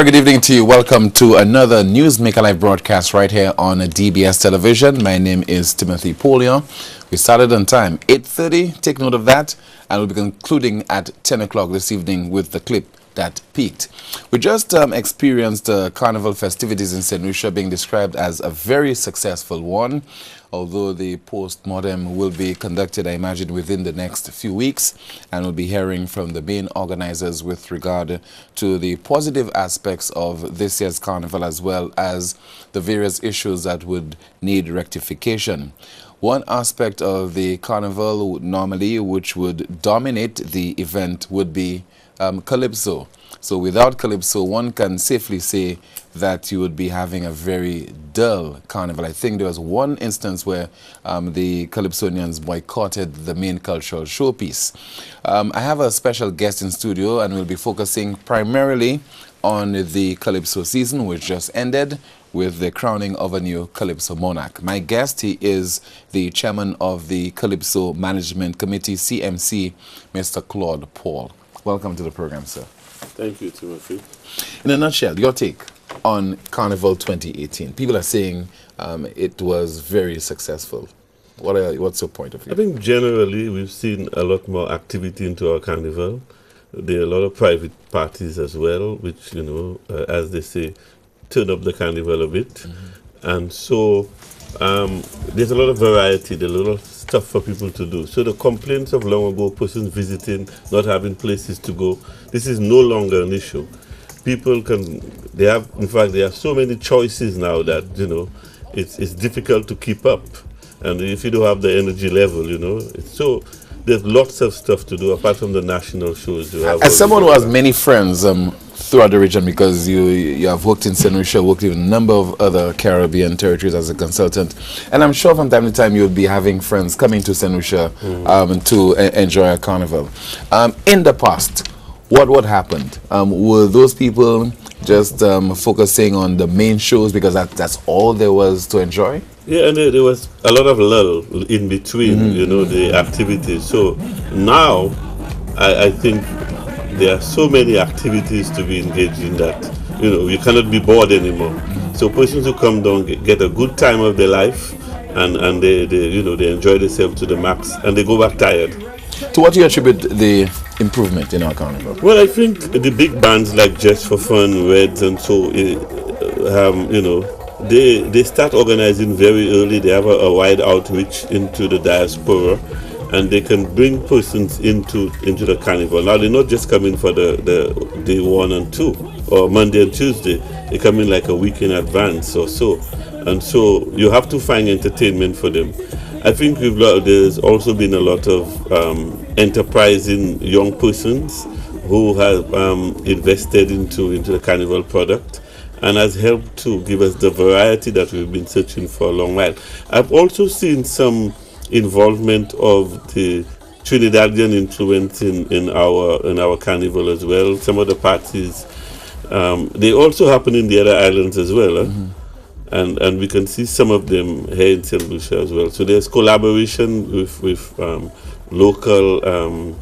good evening to you. Welcome to another Newsmaker Live broadcast right here on DBS Television. My name is Timothy Polion. We started on time, 8:30. Take note of that. And we'll be concluding at 10 o'clock this evening with the clip that peaked. We just experienced carnival festivities in St. Lucia being described as a very successful one, although the post-mortem will be conducted, I imagine, within the next few weeks, and we'll be hearing from the main organizers with regard to the positive aspects of this year's carnival as well as the various issues that would need rectification. One aspect of the carnival normally which would dominate the event would be Calypso. So without Calypso, one can safely say that you would be having a very dull carnival. I think there was one instance where the Calypsonians boycotted the main cultural showpiece. I have a special guest in studio, and we'll be focusing primarily on the Calypso season, which just ended with the crowning of a new Calypso monarch. My guest, he is the chairman of the Calypso Management Committee, CMC, Mr. Claude Paul. Welcome to the program, sir. Thank you, Timothy. In a nutshell, your take on Carnival 2018. People are saying it was very successful. What's your point of view? I think generally we've seen a lot more activity into our carnival. There are a lot of private parties as well, which, you know, as they say, turn up the carnival a bit. Mm-hmm. And so there's a lot of variety, there's a lot of stuff for people to do. So the complaints of long ago, persons visiting, not having places to go, this is no longer an issue. People in fact, there are so many choices now that, you know, it's difficult to keep up. And if you don't have the energy level, you know, so there's lots of stuff to do apart from the national shows. As someone who has many friends throughout the region, because you have worked in St. Lucia, worked in a number of other Caribbean territories as a consultant, and I'm sure from time to time you'll be having friends coming to St. Lucia to enjoy a carnival. In the past, what happened? Were those people just focusing on the main shows because that's all there was to enjoy? Yeah, and there was a lot of lull in between, you know, the activities. So now I think there are so many activities to be engaged in that, you know, you cannot be bored anymore. So persons who come down get a good time of their life, and they enjoy themselves to the max, and they go back tired. To what do you attribute the improvement in our carnival? Well, I think the big bands like Just for Fun, Reds, and so, you know, they start organizing very early. They have a wide outreach into the diaspora, and they can bring persons into the carnival. Now, they're not just coming for the day 1 and 2, or Monday and Tuesday. They come in like a week in advance or so. And so you have to find entertainment for them. I think there's also been a lot of enterprising young persons who have invested into the carnival product, and has helped to give us the variety that we've been searching for a long while. I've also seen some involvement of the Trinidadian influence in our carnival as well. Some of the parties, they also happen in the other islands as well. And we can see some of them here in St. Lucia as well. So there's collaboration with local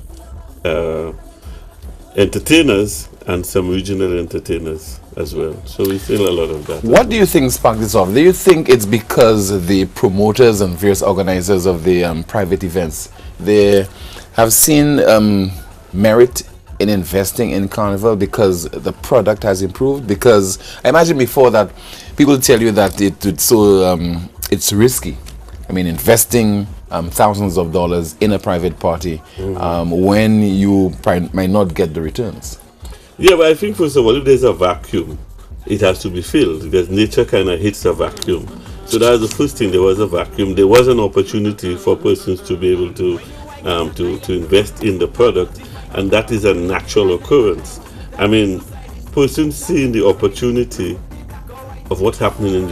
entertainers and some regional entertainers as well. So we feel a lot of that. What do you think sparked this off? Do you think it's because the promoters and various organizers of the private events, they have seen merit in investing in carnival because the product has improved? Because I imagine before that people tell you that it's risky. I mean, investing thousands of dollars in a private party when you might not get the returns. Yeah, but I think first of all, if there's a vacuum, it has to be filled, because nature kind of hits a vacuum. So that was the first thing. There was a vacuum. There was an opportunity for persons to be able to invest in the product, and that is a natural occurrence. I mean, persons seeing the opportunity of what's happening in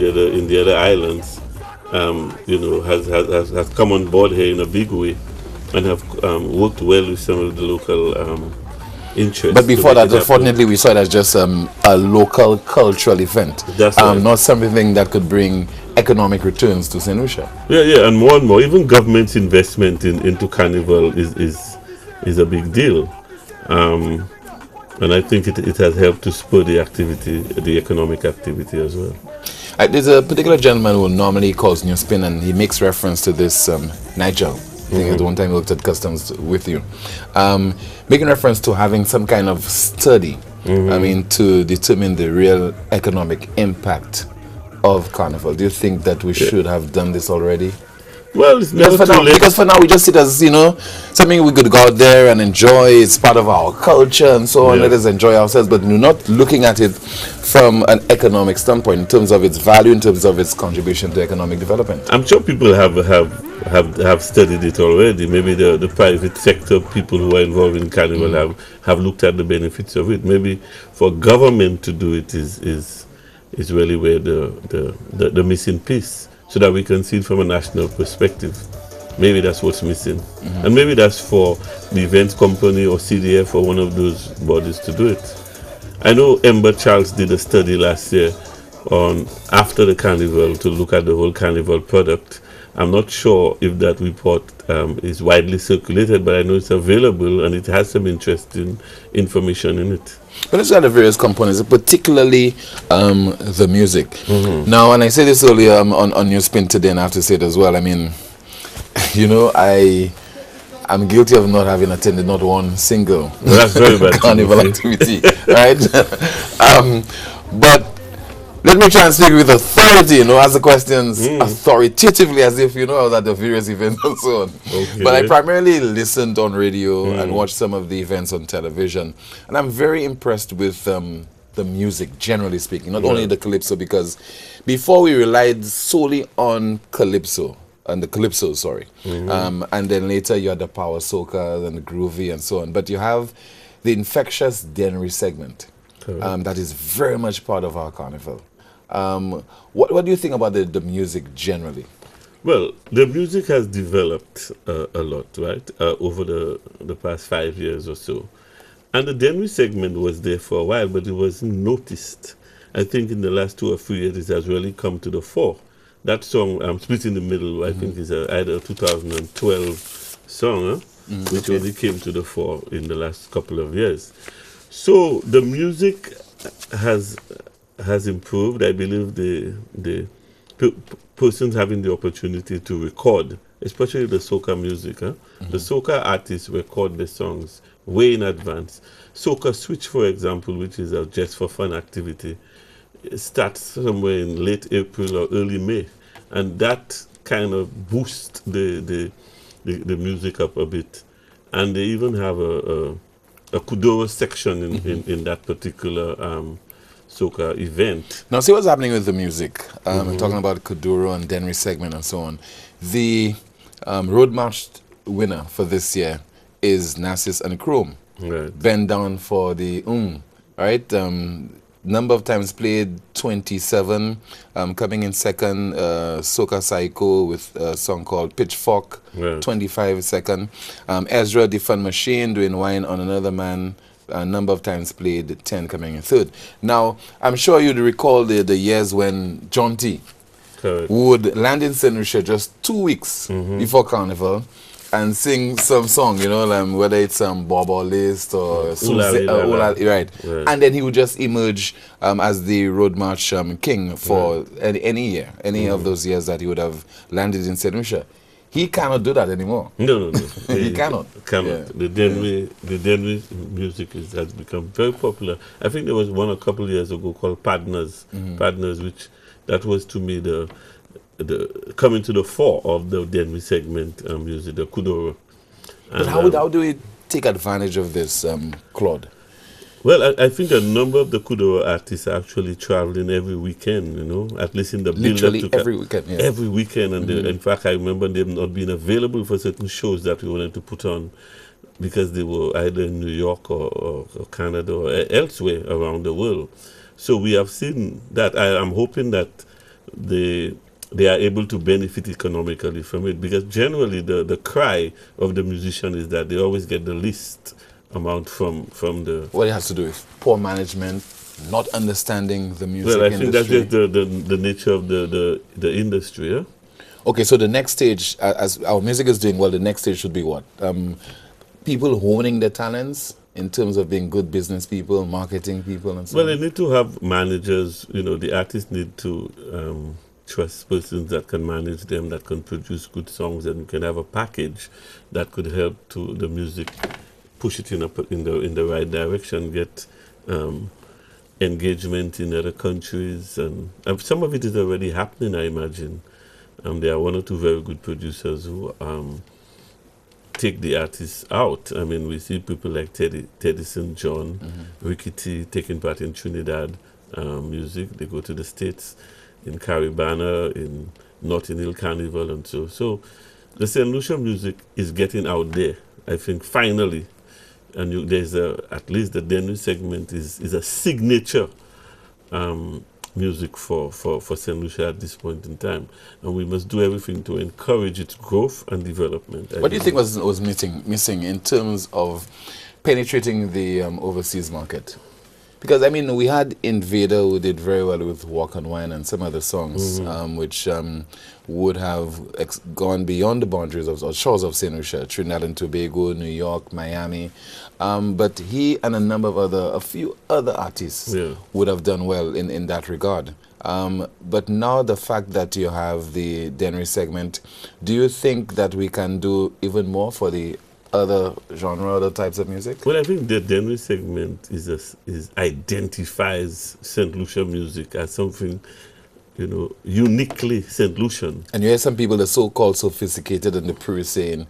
the other islands, you know, has come on board here in a big way, and have worked well with some of the local interest. But before that, unfortunately, we saw it as just a local cultural event. That's right. Not something that could bring economic returns to St. Lucia. Yeah, and more, even government's investment into carnival is a big deal. And I think it has helped to spur the activity, the economic activity as well. There's a particular gentleman who normally calls Newspin, and he makes reference to this Nigel. I think at one time he looked at customs with you, making reference to having some kind of study. I mean, to determine the real economic impact of Carnival. Do you think that we should have done this already? Well, it's never too late. Because for now we just see it as, you know, something we could go out there and enjoy. It's part of our culture and so on. Let us enjoy ourselves, but we're not looking at it from an economic standpoint in terms of its value, in terms of its contribution to economic development. I'm sure people have studied it already. Maybe the private sector people who are involved in Carnival have looked at the benefits of it. Maybe for government to do it is really where the missing piece, so that we can see it from a national perspective. Maybe that's what's missing. And maybe that's for the events company or CDF or one of those bodies to do it. I know Ember Charles did a study last year on after the Carnival to look at the whole Carnival product. I'm not sure if that report is widely circulated, but I know it's available and it has some interesting information in it. But let's look at the various components, particularly the music. Now, and I said this earlier on Newspin today, and I have to say it as well. I mean, you know, I'm guilty of not having attended not one single Carnival activity, right? But let me try and speak with authority, you know, ask the questions authoritatively as if, you know, I was at the various events and so on. But I primarily listened on radio and watched some of the events on television. And I'm very impressed with the music, generally speaking, not only the calypso, because before we relied solely on calypso, and then later you had the power soca and the groovy and so on. But you have the infectious Dennery segment that is very much part of our Carnival. What do you think about the music generally? Well, the music has developed a lot, right, over the past 5 years or so. And the Dennery segment was there for a while, but it wasn't noticed. I think in the last 2 or 3 years it has really come to the fore. That song, Split in the Middle, I think is either a 2012 song, which only came to the fore in the last couple of years. So the music has improved. I believe the persons having the opportunity to record, especially the soca music, the soca artists record the songs way in advance. Soca Switch, for example, which is a just for fun activity, starts somewhere in late April or early May, and that kind of boosts the music up a bit. And they even have a Kuduro section in that particular soca event. Now, see what's happening with the music. I'm talking about Kuduro and Dennery segment and so on. The Road March winner for this year is Narcissus and Chrome. Right. Bend down for the right? Number of times played, 27. Coming in second, Soca Psycho with a song called Pitchfork, 25 second. Ezra the Fun Machine doing Wine on Another Man, number of times played, 10 coming in third. Now, I'm sure you'd recall the years when John T would land in St. Lucia just 2 weeks before Carnival and sing some song, you know, whether it's Bobo List or right. And then he would just emerge as the Road March king for any year, any of those years that he would have landed in St. Lucia. He cannot do that anymore. No. He cannot. Yeah. The Dennery music has become very popular. I think there was one a couple of years ago called Partners, which that was to me the coming to the fore of the Dennery segment music, the Kuduro. But how do we take advantage of this, Claude? Well, I think a number of the Kuduro artists are actually traveling every weekend, you know, at least in the build-up to every weekend. Yeah. Every weekend. And in fact, I remember them not being available for certain shows that we wanted to put on because they were either in New York or Canada or elsewhere around the world. So we have seen that. I am hoping that they are able to benefit economically from it, because generally the cry of the musician is that they always get the least amount from the... What it has to do with poor management, not understanding the music industry. Well, I think that's just the nature of the industry, yeah? Okay, so the next stage, as our music is doing well, the next stage should be what? People honing their talents in terms of being good business people, marketing people, and so Well, on? they need to have managers. The artists need to trust persons that can manage them, that can produce good songs, and can have a package that could help to the music push it in the right direction, get engagement in other countries, and some of it is already happening, I imagine. There are one or two very good producers who take the artists out. I mean, we see people like Teddy St. John, Ricky T taking part in Trinidad music. They go to the States, in Caribana, in Notting Hill Carnival, and so. So the St. Lucia music is getting out there, I think, finally. And there's at least the Denny segment is a signature music for St. Lucia at this point in time. And we must do everything to encourage its growth and development. What do you think was missing in terms of penetrating the overseas market? Because, I mean, we had Invader, who did very well with Walk on Wine and some other songs, which would have gone beyond the boundaries of or shores of St. Lucia, Trinidad and Tobago, New York, Miami. But he and a few other artists would have done well in that regard. But now the fact that you have the Denry segment, do you think that we can do even more for the other genre, other types of music? Well, I think the Denry segment identifies St. Lucia music as something, uniquely St. Lucian. And you hear some people, the so-called sophisticated and the pure saying,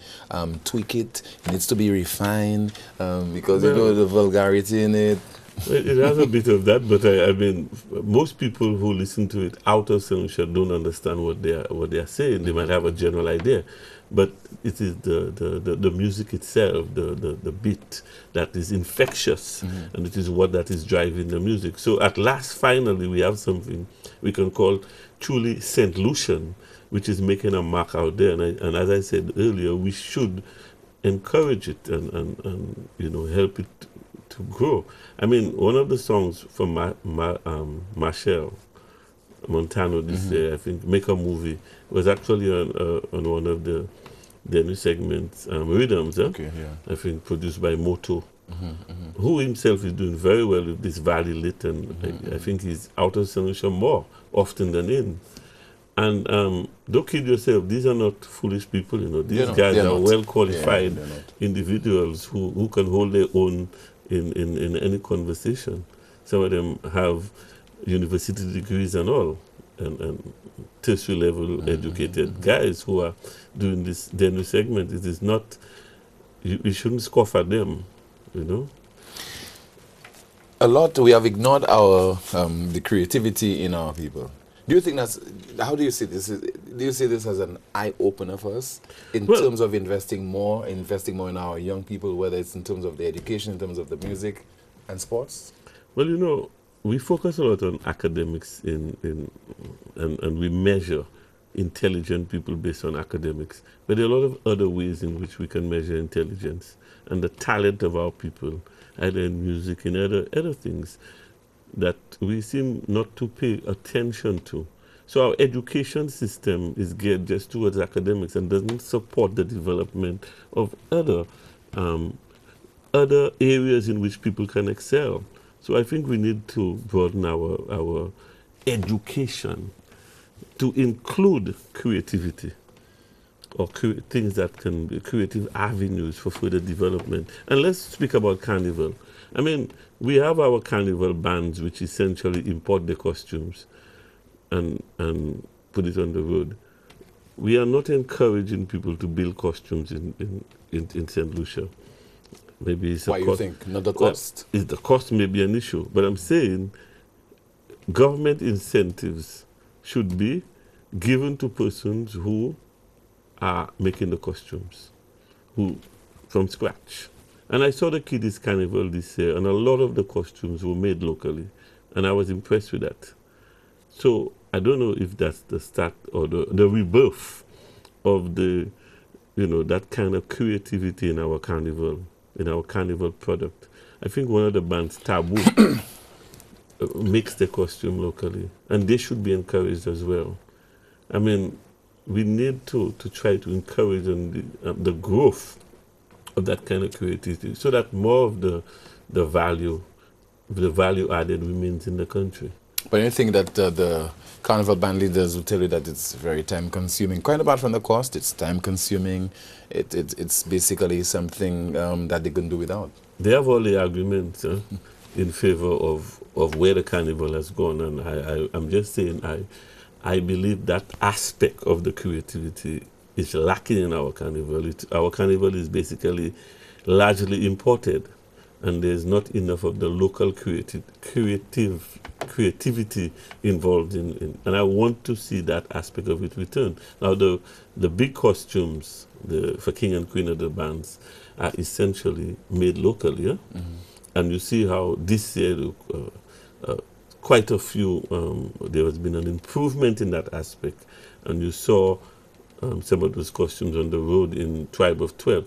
tweak it needs to be refined, because the vulgarity in it. It has a bit of that, but I mean, most people who listen to it out of St. Lucia don't understand what they are saying. They might have a general idea, but it is the music itself, the beat that is infectious, and it is what that is driving the music. So at last, finally, we have something we can call truly St. Lucian, which is making a mark out there. And as I said earlier, we should encourage it and help it to grow. I mean, one of the songs from Machel Montano this year, I think, Make a Movie, was actually on one of the new segments, Rhythms, Okay, yeah. I think produced by Moto, who himself is doing very well with this Valley Lit, and I think he's out of St. Lucia more often than in. And don't kid yourself, these are not foolish people, These guys are well qualified individuals who can hold their own in any conversation. Some of them have university degrees and all, and tertiary level educated guys who are doing this Denny segment. It is not, you shouldn't scoff at them, A lot, we have ignored our the creativity in our people. Do you think how do you see this? Do you see this as an eye-opener for us in terms of investing more in our young people, whether it's in terms of the education, in terms of the music and sports? Well, we focus a lot on academics and we measure intelligent people based on academics. But there are a lot of other ways in which we can measure intelligence and the talent of our people, either in music and other things that we seem not to pay attention to. So our education system is geared just towards academics and doesn't support the development of other areas in which people can excel. So I think we need to broaden our education to include creativity or things that can be creative avenues for further development. And let's speak about carnival. I mean, we have our carnival bands which essentially import the costumes and put it on the road. We are not encouraging people to build costumes in St. Lucia. Maybe it's Why you think? Not the cost? Well, the cost may be an issue, but I'm saying government incentives should be given to persons who are making the costumes, who from scratch. And I saw the Kiddies Carnival this year, and a lot of the costumes were made locally, and I was impressed with that. So I don't know if that's the start or the rebirth of that kind of creativity in our carnival product. I think one of the bands, Taboo, makes the costume locally, and they should be encouraged as well. I mean, we need to try to encourage the growth of that kind of creativity, so that more of the value added remains in the country. But you think that the carnival band leaders will tell you that it's very time consuming, quite apart from the cost, it's time consuming, it's basically something that they can do without? They have all the arguments in favor of where the carnival has gone, and I'm just saying I believe that aspect of the creativity is lacking in our carnival. Our carnival is basically largely imported, and there's not enough of the local creativity involved in, and I want to see that aspect of it return. Now the big costumes for King and Queen of the bands are essentially made locally, yeah? And you see how this year quite a few, there has been an improvement in that aspect, and you saw some of those costumes on the road in Tribe of 12.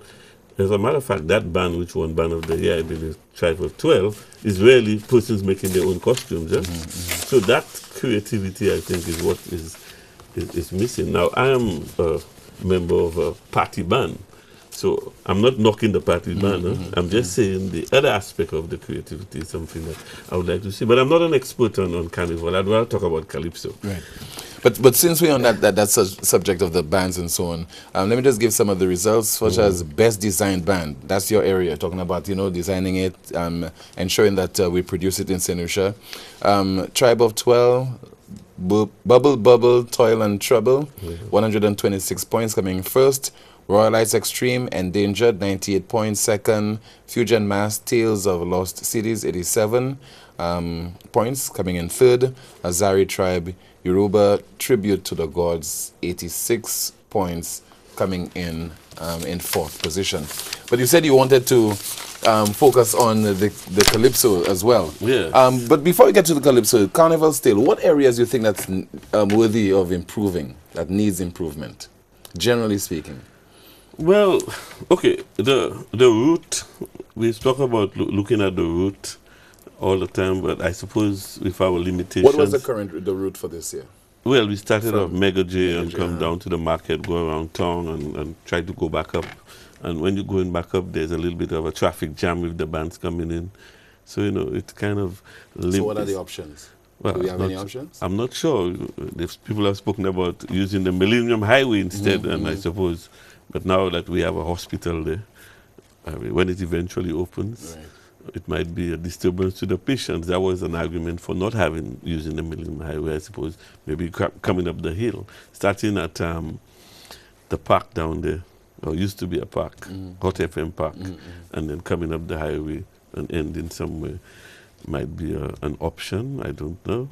As a matter of fact, that band, which won Band of the Year, I believe, Tribe of 12, is really persons making their own costumes. Yeah? So that creativity, I think, is what is missing. Now, I am a member of a party band, so I'm not knocking the party band. I'm just saying the other aspect of the creativity is something that I would like to see. But I'm not an expert on carnival. I'd rather talk about calypso. Right. But since we're on that subject of the bands and so on, let me just give some of the results, such as best designed band. That's your area, talking about, designing it, ensuring that we produce it in St. Lucia. Tribe of 12, Bubble, Toil and Trouble, 126 points coming first. Royal Lights Extreme, Endangered, 98 points. Second, Fusion Mass, Tales of Lost Cities, 87 points coming in third. Azari Tribe, Yoruba Tribute to the Gods, 86 points coming in fourth position. But you said you wanted to focus on the calypso as well. Yes. But before we get to the calypso, carnival still, what areas do you think that's worthy of improving, that needs improvement, generally speaking? Well, okay, the route, we talk about looking at the route all the time, but I suppose with our limitations. What was the route for this year? Well, we started off Mega J and come down to the market, go around town and try to go back up. And when you're going back up, there's a little bit of a traffic jam with the bands coming in. So, it's kind of... So what are the options? Well, do we have any options? I'm not sure. People have spoken about using the Millennium Highway instead, and I suppose... But now that we have a hospital there, when it eventually opens, it might be a disturbance to the patients. That was an argument for not using the Millennium Highway, I suppose. Maybe coming up the hill, starting at the park down there, or used to be a park, Hot FM Park, and then coming up the highway and ending somewhere might be an option. I don't know.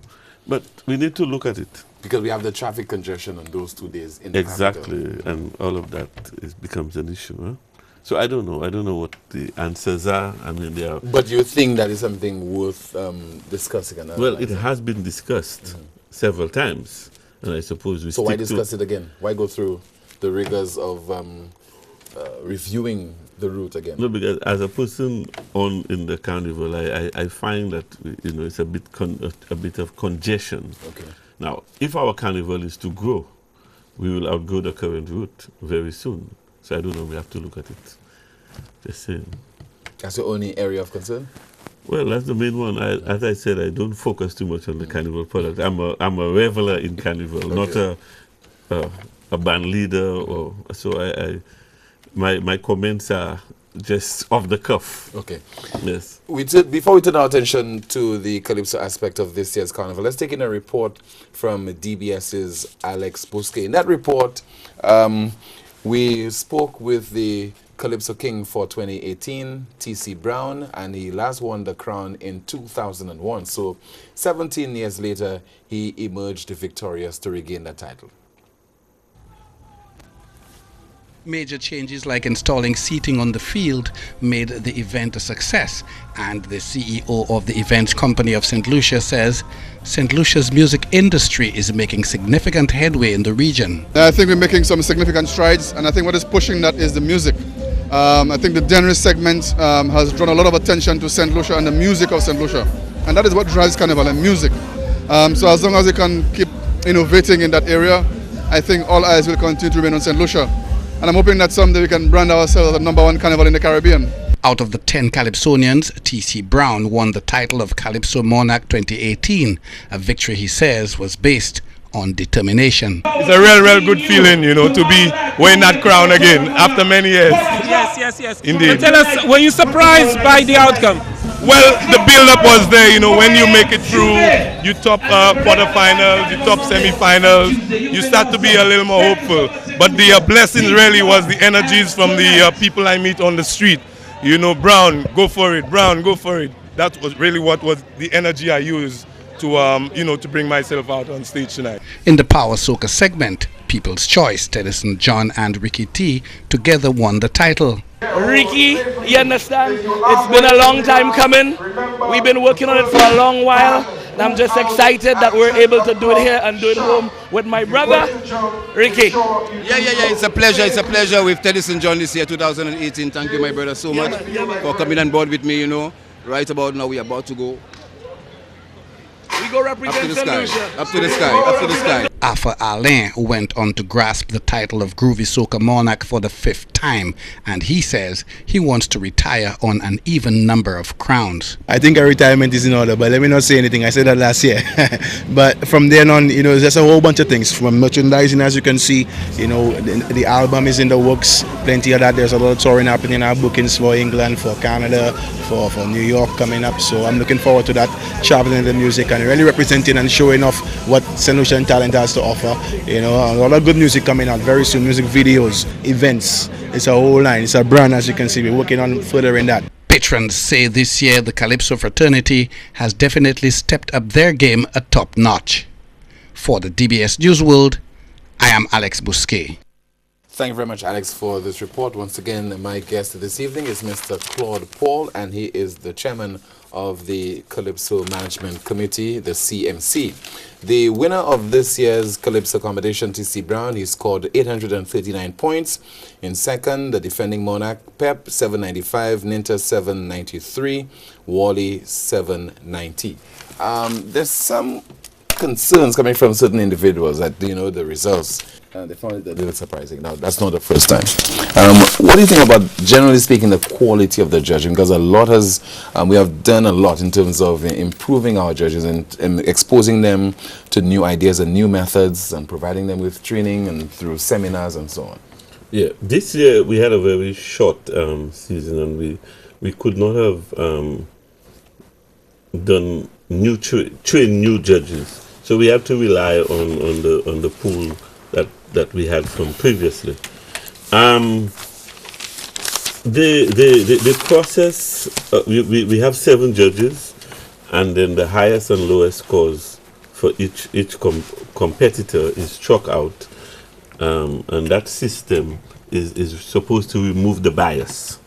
But we need to look at it. Because we have the traffic congestion on those 2 days in the Exactly, capital. and all of that becomes an issue. Huh? So I don't know. I don't know what the answers are. I mean, they are. But you think that is something worth discussing? Well, it has been discussed several times, and I suppose we. So why discuss it again? Why go through the rigors of reviewing the route again? No, because as a person in the carnival, I find that it's a bit of congestion. Okay. Now, if our carnival is to grow, we will outgrow the current route very soon. So I don't know, we have to look at it. Just saying. That's your only area of concern? Well, that's the main one. As I said, I don't focus too much on the carnival product. I'm a reveler in carnival, not a band leader. So my comments are just off the cuff. Okay. Yes. Before we turn our attention to the calypso aspect of this year's carnival, let's take in a report from DBS's Alex Busquet. In that report, we spoke with the Calypso King for 2018, T.C. Brown, and he last won the crown in 2001. So 17 years later, he emerged victorious to regain that title. Major changes like installing seating on the field made the event a success, and the CEO of the events company of St. Lucia says St. Lucia's music industry is making significant headway in the region. I think we're making some significant strides, and I think what is pushing that is the music. I think the genre segment has drawn a lot of attention to St. Lucia and the music of St. Lucia, and that is what drives carnival and music. So as long as we can keep innovating in that area, I think all eyes will continue to remain on St. Lucia. And I'm hoping that someday we can brand ourselves as the #1 carnival in the Caribbean. Out of the 10 Calypsonians, T.C. Brown won the title of Calypso Monarch 2018, a victory he says was based on determination. It's a real good feeling, you know, to be wearing that crown again after many years. Yes. Indeed. But tell us, were you surprised by the outcome? Well, the build-up was there, you know, when you make it through, you top quarterfinals, you top semi-finals, you start to be a little more hopeful. But the blessing really was the energies from the people I meet on the street. You know, Brown, go for it, Brown, go for it. That was really what was the energy I used to, to bring myself out on stage tonight. In the Power Soca segment, People's Choice, Tennyson John and Ricky T together won the title. Ricky, you understand? It's been a long time coming. We've been working on it for a long while. And I'm just excited that we're able to do it here and do it home with my brother, Ricky. Yeah. It's a pleasure with Tennyson John this year, 2018. Thank you, my brother, so much for coming on board with me, you know. Right about now, we're about to go. We go represent Up to the sky. Alpha Alain went on to grasp the title of Groovy Soca Monarch for the 5th time, and he says he wants to retire on an even number of crowns. I think a retirement is in order, but let me not say anything. I said that last year. But from then on, you know, there's a whole bunch of things. From merchandising, as you can see, you know, the album is in the works. Plenty of that. There's a lot of touring happening. Our bookings for England, for Canada, for New York coming up. So I'm looking forward to that, traveling the music and really representing and showing off what St. Lucian talent has to offer. You know, a lot of good music coming out very soon. Music videos, events. It's a whole line. It's a brand, as you can see. We're working on furthering that. Patrons say this year the Calypso fraternity has definitely stepped up their game a top notch. For the DBS News World, I am Alex Bousquet. Thank you very much, Alex, for this report. Once again, my guest this evening is Mr. Claude Paul, and he is the chairman of the Calypso Management Committee, the CMC. The winner of this year's Calypso competition, T.C. Brown, he scored 839 points. In second, the defending monarch, Pep, 795, Ninta, 793, Wally, 790. There's some concerns coming from certain individuals that, you know, the results, they found it a little surprising. Now, that's not the first time. What do you think about, generally speaking, the quality of the judging? Because a lot has, we have done a lot in terms of improving our judges and exposing them to new ideas and new methods and providing them with training and through seminars and so on. Yeah, this year we had a very short season, and we could not have done train new judges. So we had to rely on the pool that we had from previously. The process, we have 7 judges, and then the highest and lowest scores for each competitor is struck out, and that system is supposed to remove the bias.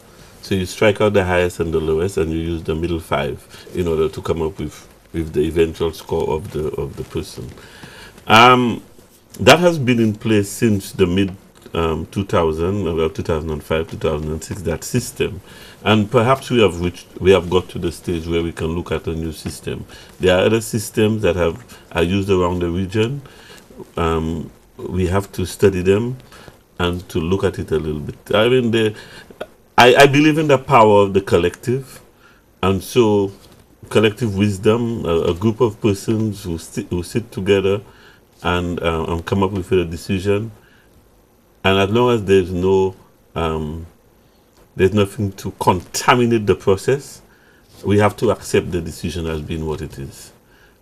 So you strike out the highest and the lowest, and you use the middle 5 in order to come up with the eventual score of the person. That has been in place since the mid 2000, about 2005, 2006. That system, and perhaps we have got to the stage where we can look at a new system. There are other systems that are used around the region. We have to study them and to look at it a little bit. I mean, I believe in the power of the collective, and so collective wisdom, a group of persons who sit together and come up with a decision. And as long as there's nothing to contaminate the process, we have to accept the decision as being what it is.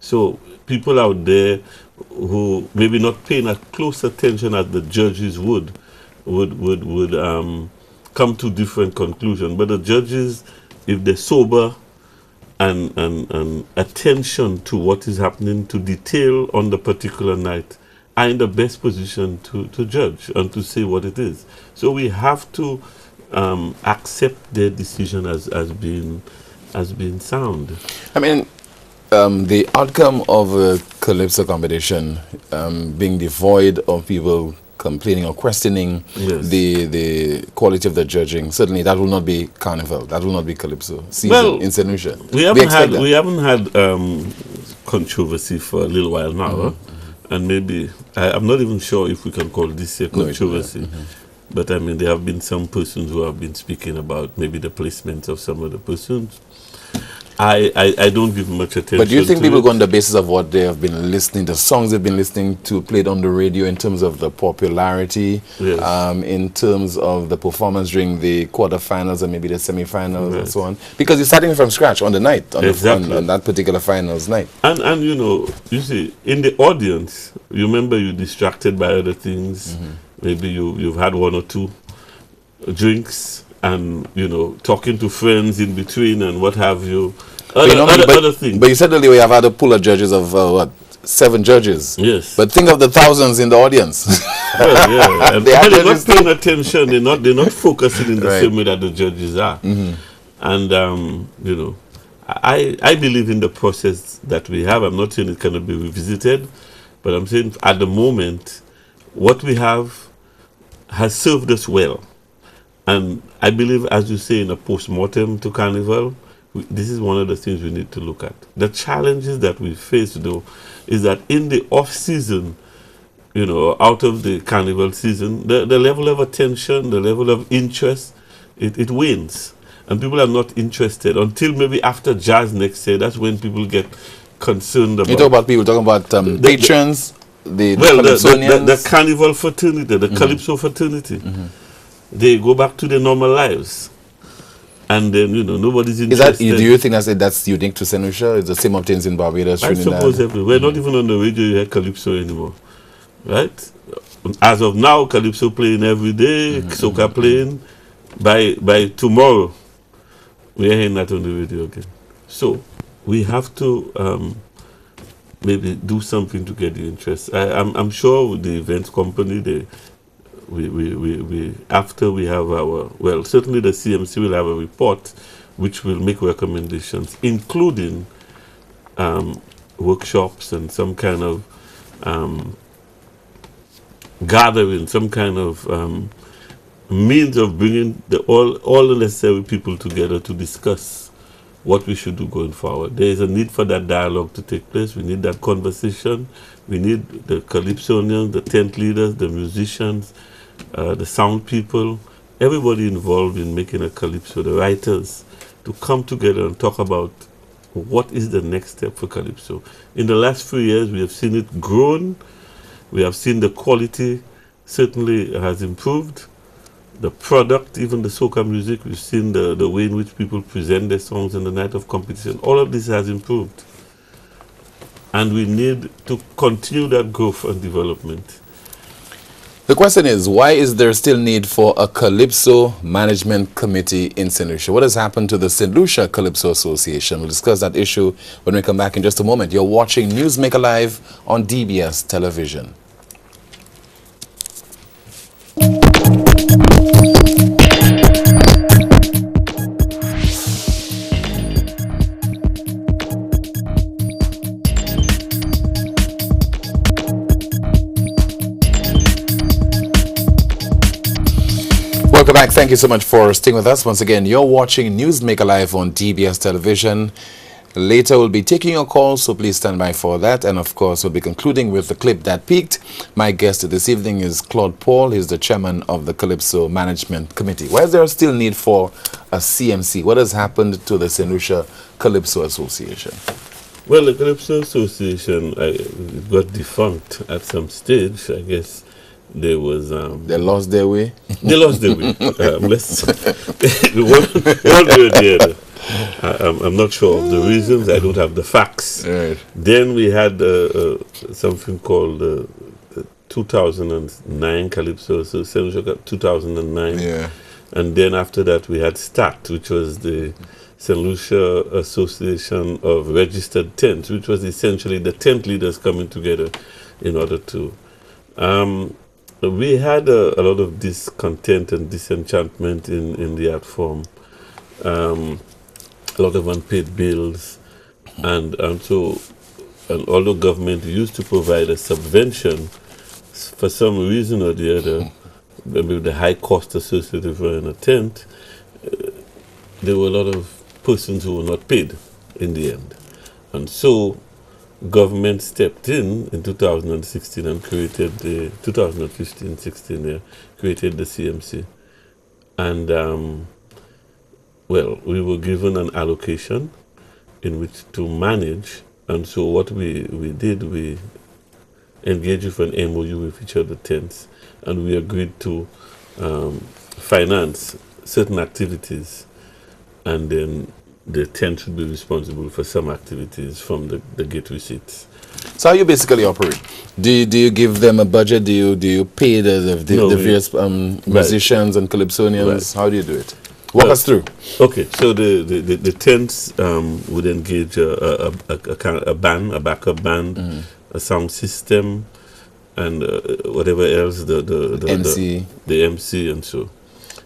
So people out there who maybe not paying as close attention as the judges would come to different conclusions. But the judges, if they're sober and attention to what is happening, to detail on the particular night, are in the best position to judge and to say what it is. So we have to accept their decision as being sound. I mean, the outcome of a Calypso competition being devoid of people complaining or questioning the quality of the judging, certainly that will not be Carnival, that will not be Calypso season in St. Lucia. We haven't had controversy for a little while now, and maybe I'm not even sure if we can call this a controversy. But I mean, there have been some persons who have been speaking about maybe the placement of some of the persons. I don't give much attention. But do you think to people it. go on the basis of what they have been listening, the songs they've been listening to played on the radio in terms of the popularity, Yes. in terms of the performance during the quarterfinals and maybe the semi-finals and Right. so on? Because you're starting from scratch on the night, on, Exactly. on that particular finals night. And you know, you see, in the audience, you remember you're distracted by other things. Maybe you've had one or two drinks, and you know, talking to friends in between and what have you. Other things. But you said earlier we have had a pool of judges of what? 7 judges. Yes. But think of the thousands in the audience. Well, yeah. And They are they're not judges paying attention. They're not focusing in the Right. same way that the judges are. And you know, I believe in the process that we have. I'm not saying it cannot be revisited, but I'm saying at the moment, what we have has served us well. And I believe, as you say, in a post-mortem to Carnival, this is one of the things we need to look at. The challenges that we face, though, is that in the off-season, you know, out of the Carnival season, the level of attention, the level of interest, it wanes. And people are not interested until maybe after jazz next year. That's when people get concerned about. You talk about people talking about patrons, the Carnival fraternity, the Calypso fraternity. They go back to their normal lives. And then, you know, nobody's interested. Do you think that's unique to St. Lucia? It's the same of things in Barbados, I Trinidad? suppose everywhere. Not even on the radio you hear Calypso anymore. Right? As of now, Calypso playing every day, soca playing. By tomorrow, we are hearing that on the radio again. So, we have to maybe do something to get the interest. I'm sure with the events company, we after we have our, well, certainly the CMC will have a report which will make recommendations, including workshops and some kind of gathering, some kind of means of bringing all the necessary people together to discuss what we should do going forward. There is a need for that dialogue to take place. We need that conversation. We need the Calypsonians, the tent leaders, the musicians, the sound people, everybody involved in making a Calypso, the writers, to come together and talk about what is the next step for Calypso. In the last few years, we have seen it grown. We have seen the quality certainly has improved. The product, even the soca music, we've seen the way in which people present their songs in the night of competition. All of this has improved. And we need to continue that growth and development. The question is, why is there still need for a Calypso Management Committee in St. Lucia? What has happened to the St. Lucia Calypso Association? We'll discuss that issue when we come back in just a moment. You're watching Newsmaker Live on DBS Television. Welcome back. Thank you so much for staying with us. Once again, you're watching Newsmaker Live on DBS Television. Later, we'll be taking your calls, so please stand by for that. And of course, we'll be concluding with the clip that peaked. My guest this evening is Claude Paul. He's the chairman of the Calypso Management Committee. Why is there still need for a CMC? What has happened to the St. Lucia Calypso Association? Well, the Calypso Association got defunct at some stage, I guess. There was They lost their way? They lost their way. One way or the other. I'm not sure of the reasons. I don't have the facts. Right. Then we had something called 2009 Calypso, so 2009. Yeah. And then after that we had STAT, which was the St. Lucia Association of Registered Tents, which was essentially the tent leaders coming together in order to... we had a lot of discontent and disenchantment in the art form. A lot of unpaid bills, and although government used to provide a subvention, for some reason or the other, maybe the high cost associated with running a tent, there were a lot of persons who were not paid in the end. And so government stepped in 2016 and created the 2015-16 year, created the CMC. And well, we were given an allocation in which to manage, and so what we did, we engaged with an MOU with each of the tents, and we agreed to finance certain activities, and then the tent should be responsible for some activities from the gate receipts. So how you basically operate? Do you give them a budget? Do you pay the various musicians and calypsonians? Right. How do you do it? Walk us through. Okay, so the tents would engage a band, a backup band, a sound system, and whatever else, the MC and so.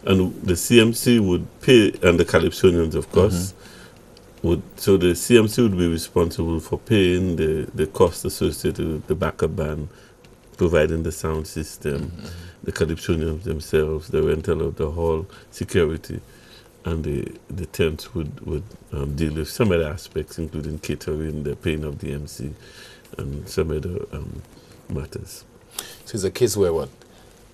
And the CMC would pay, and the calypsonians, of course, so the CMC would be responsible for paying the cost associated with the backup band, providing the sound system, the calypsonians themselves, the rental of the hall, security, and the tents would deal with some other aspects, including catering, the paying of the MC, and some other matters. So it's a case where what?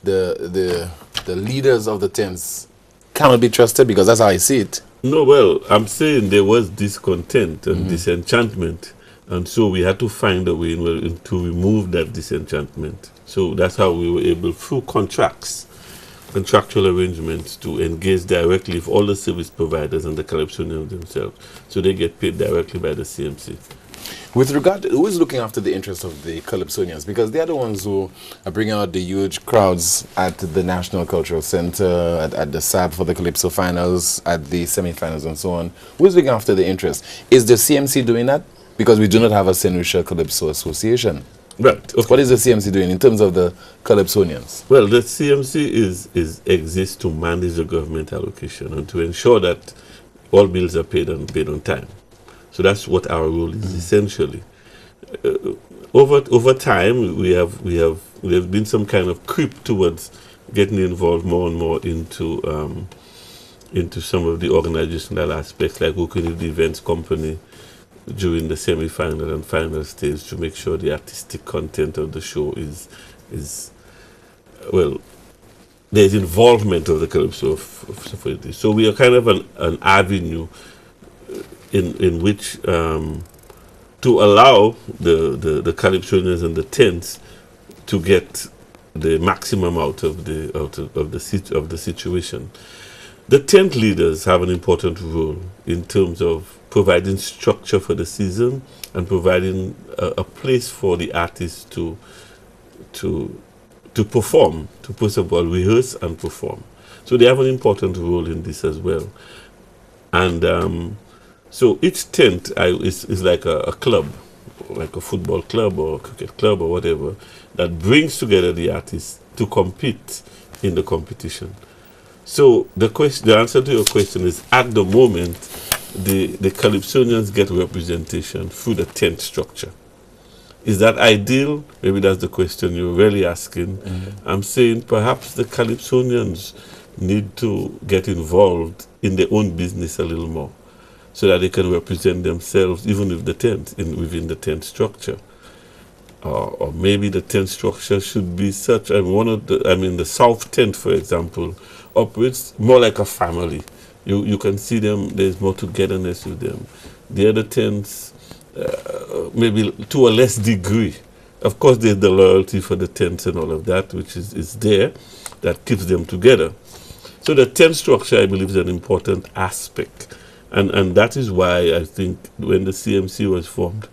The leaders of the tents cannot be trusted, because that's how I see it. No, well, I'm saying there was discontent and disenchantment, and so we had to find a way to remove that disenchantment. So that's how we were able, through contractual arrangements, to engage directly with all the service providers and the calypsonians themselves, so they get paid directly by the CMC. With regard to who is looking after the interests of the calypsonians, because they are the ones who are bringing out the huge crowds at the National Cultural Center, at the SAB for the Calypso finals, at the semi-finals and so on. Who is looking after the interests? Is the CMC doing that? Because we do not have a St. Lucia Calypso Association. Right. Okay. What is the CMC doing in terms of the calypsonians? Well, the CMC exists to manage the government allocation and to ensure that all bills are paid on time. So that's what our role is essentially. Over time, we have been some kind of creep towards getting involved more and more into some of the organizational aspects, like working with the events company during the semi-final and final stage to make sure the artistic content of the show is well, there's involvement of the Calypso society. So we are kind of an avenue in which to allow the calypsonians and the tents to get the maximum out of the situation. The tent leaders have an important role in terms of providing structure for the season and providing a place for the artists to perform, to first of all rehearse and perform. So they have an important role in this as well. And so each tent is like a club, like a football club or a cricket club or whatever, that brings together the artists to compete in the competition. So the answer to your question is, at the moment, the calypsonians get representation through the tent structure. Is that ideal? Maybe that's the question you're really asking. I'm saying perhaps the calypsonians need to get involved in their own business a little more, so that they can represent themselves even with the tent, within the tent structure. Or maybe the tent structure should be such, the South tent, for example, operates more like a family. You can see them, there's more togetherness with them. The other tents, maybe to a less degree. Of course, there's the loyalty for the tents and all of that, which is there, that keeps them together. So the tent structure, I believe, is an important aspect. And that is why I think when the CMC was formed,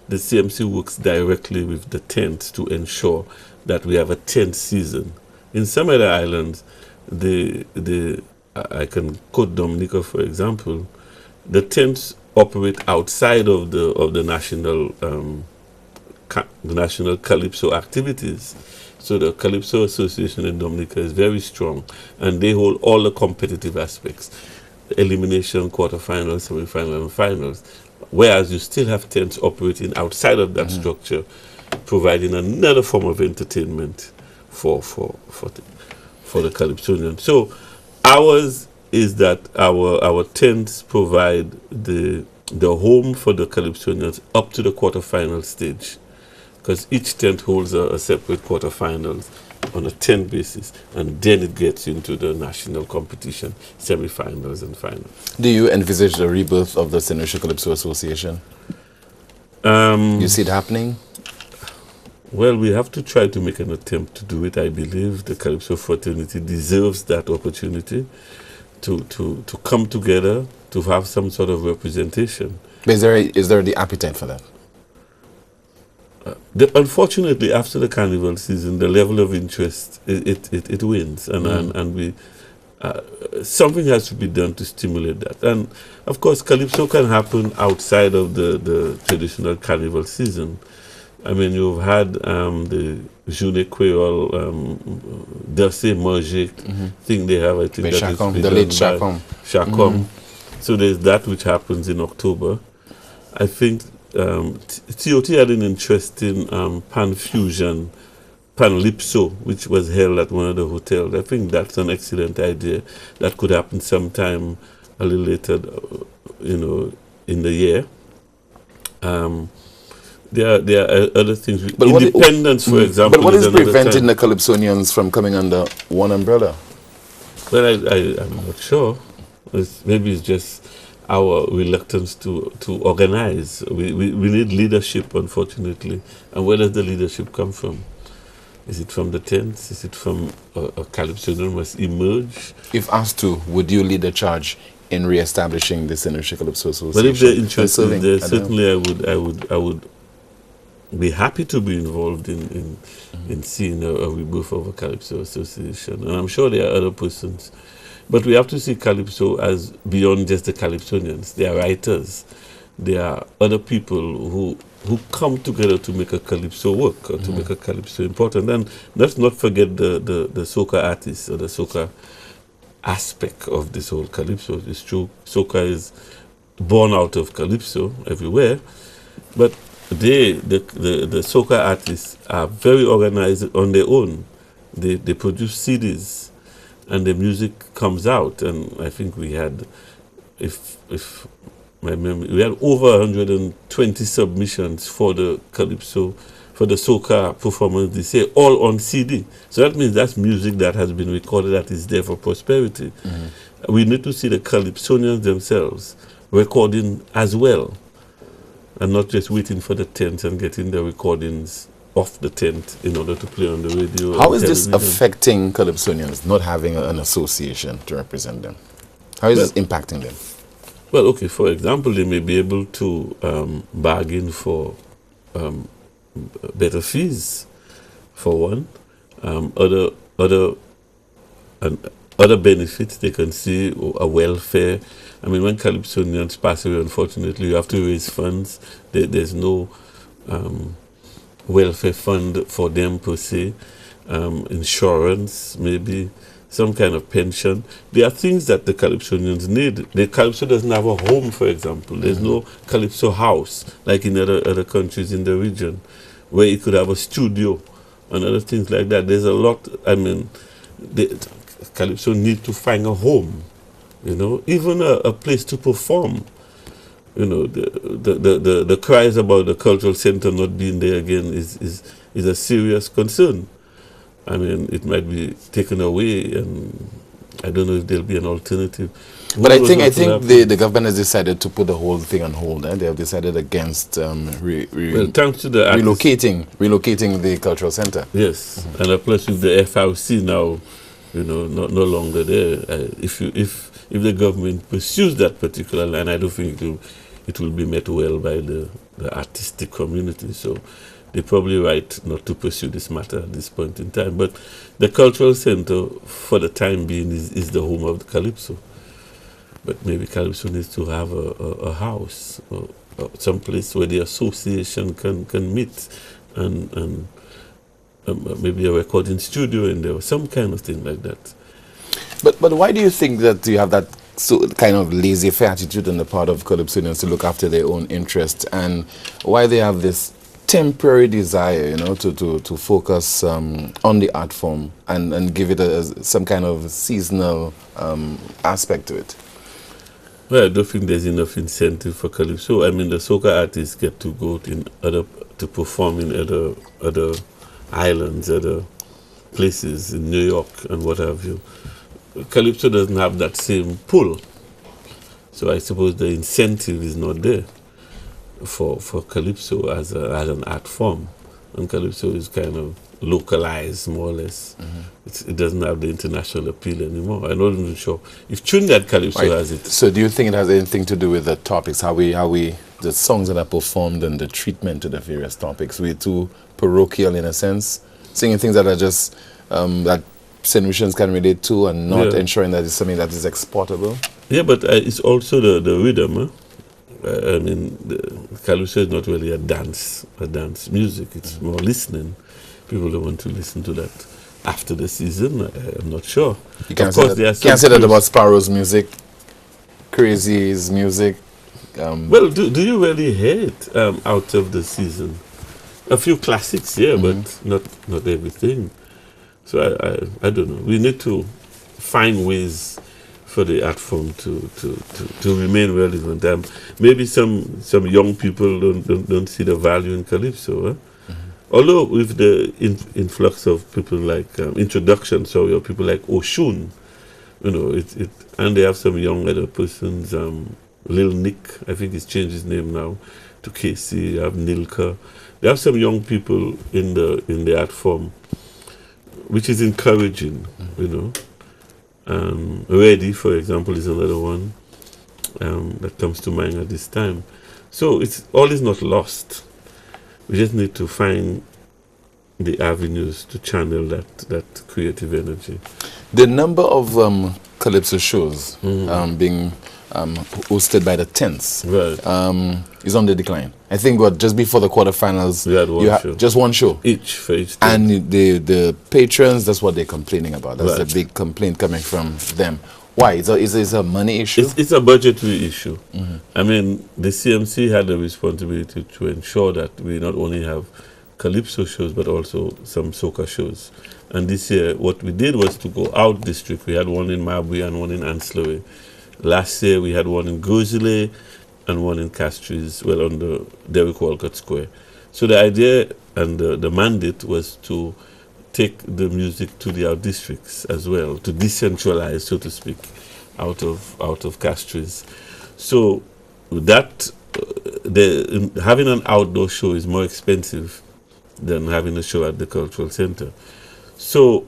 the CMC works directly with the tents to ensure that we have a tent season. In some other islands, I can quote Dominica, for example, the tents operate outside of the national Calypso activities. So the Calypso Association in Dominica is very strong, and they hold all the competitive aspects: elimination, quarterfinals, semi-finals, and finals. Whereas you still have tents operating outside of that structure, providing another form of entertainment for the Calypsonian. So ours is that our tents provide the the home for the Calypsonians up to the quarterfinal stage, because each tent holds a separate quarterfinals on a tent basis, and then it gets into the national competition, semi-finals and finals. Do you envisage the rebirth of the St. Lucia Calypso Association? You see it happening? Well, we have to try to make an attempt to do it. I believe the Calypso fraternity deserves that opportunity to come together, to have some sort of representation. But is there the appetite for that? Unfortunately, after the carnival season, the level of interest, it wins. And we something has to be done to stimulate that. And, of course, Calypso can happen outside of the traditional carnival season. I mean, you've had the Journée Creole, Dansé Magique thing they have, I think that Chacom, is the late Chacom. Chacom. So there's that which happens in October. I think TOT had an interesting pan-fusion, pan-lipso, which was held at one of the hotels. I think that's an excellent idea. That could happen sometime a little later, in the year. There are other things. But Independence, for example. But what is preventing the Calypsonians from coming under one umbrella? Well, I'm not sure. Maybe it's just our reluctance to organize. We need leadership, unfortunately. And where does the leadership come from? Is it from the tents? Is it from a Calypsonian must emerge? If asked to, would you lead the charge in re-establishing the St. Lucia Calypso Association? But if they're interested, certainly I would be happy to be involved in seeing a rebirth of a Calypso Association. And I'm sure there are other persons. But we have to see Calypso as beyond just the Calypsonians. They are writers. There are other people who come together to make a Calypso work, or to make a Calypso important. And let's not forget the soca artists, or the soca aspect of this whole Calypso. It's true, soca is born out of Calypso everywhere, but the soca artists are very organized on their own. They produce CDs, and the music comes out. And I think we had, if my memory, we had over 120 submissions for the Calypso, for the soca performance this year, all on CD. So that means that's music that has been recorded, that is there for prosperity. We need to see the Calypsonians themselves recording as well, and not just waiting for the tent and getting the recordings off the tent in order to play on the radio. How is this affecting Calypsonians, not having an association to represent them? How is this impacting them? Well, okay, for example, they may be able to bargain for better fees, for one. Other benefits they can see, a welfare. I mean, when Calypsonians pass away, unfortunately, you have to raise funds. There's no welfare fund for them per se. Insurance, maybe some kind of pension. There are things that the Calypsonians need. The Calypso doesn't have a home, for example. There's no Calypso house, like in other countries in the region, where you could have a studio and other things like that. There's a lot, I mean, Calypso need to find a home, even a place to perform. The cries about the cultural center not being there again is a serious concern. I mean, it might be taken away, and I don't know if there'll be an alternative. But I think the government has decided to put the whole thing on hold. They have decided against thanks to the relocating the cultural center. Yes, and plus with the FRC now, no longer there. If the government pursues that particular line, I don't think it will be met well by the artistic community. So they're probably right not to pursue this matter at this point in time. But the cultural center, for the time being, is the home of the Calypso. But maybe Calypso needs to have a house, or some place where the association can meet, and maybe a recording studio in there, or some kind of thing like that. But why do you think that you have that kind of laissez-faire attitude on the part of Calypsonians to look after their own interests, and why they have this temporary desire, to focus on the art form and give it some kind of seasonal aspect to it? Well, I don't think there's enough incentive for Calypso. I mean, the soca artists get to go to perform in other islands, other places in New York and what have you. Calypso doesn't have that same pull. So I suppose the incentive is not there for Calypso as an art form. And Calypso is kind of localized, more or less. It doesn't have the international appeal anymore. I'm not even sure if Trinidad Calypso has it. So do you think it has anything to do with the topics, how we the songs that are performed and the treatment to the various topics? We're too parochial in a sense, singing things that are just that St. Lucians can relate to and not ensuring that it's something that is exportable? Yeah, but it's also the rhythm. Huh? I mean, Calypso is not really a dance music. It's more listening. People don't want to listen to that after the season. I'm not sure. You can't say that about Sparrow's music, Crazy's music. Well, do you really hear it out of the season? A few classics, yeah, but not everything. So I don't know. We need to find ways for the art form to remain relevant. Maybe some young people don't see the value in Calypso. Huh? Although with the influx of people like Introduction, or people like Oshun, you know, and they have some young other persons. Lil Nick, I think he's changed his name now to Casey. You have Nilka. They have some young people in the art form, which is encouraging, you know. Ready, for example, is another one that comes to mind at this time. So all is not lost. We just need to find the avenues to channel that creative energy. The number of Calypso shows being hosted by the Tents is on the decline. I think just before the quarterfinals, you had just one show each for each tent. And the patrons, that's what they're complaining about. That's a big complaint coming from them. Why? Is it a money issue? It's a budgetary issue. I mean, the CMC had a responsibility to ensure that we not only have Calypso shows, but also some soca shows. And this year, what we did was to go out district. We had one in Marbury and one in Ancillary. Last year, we had one in Gozile and one in Castries, on the Derrick Walcott Square. So the idea and the mandate was to take the music to the out districts as well, to decentralize, so to speak, out of Castries. So that having an outdoor show is more expensive than having a show at the cultural center. So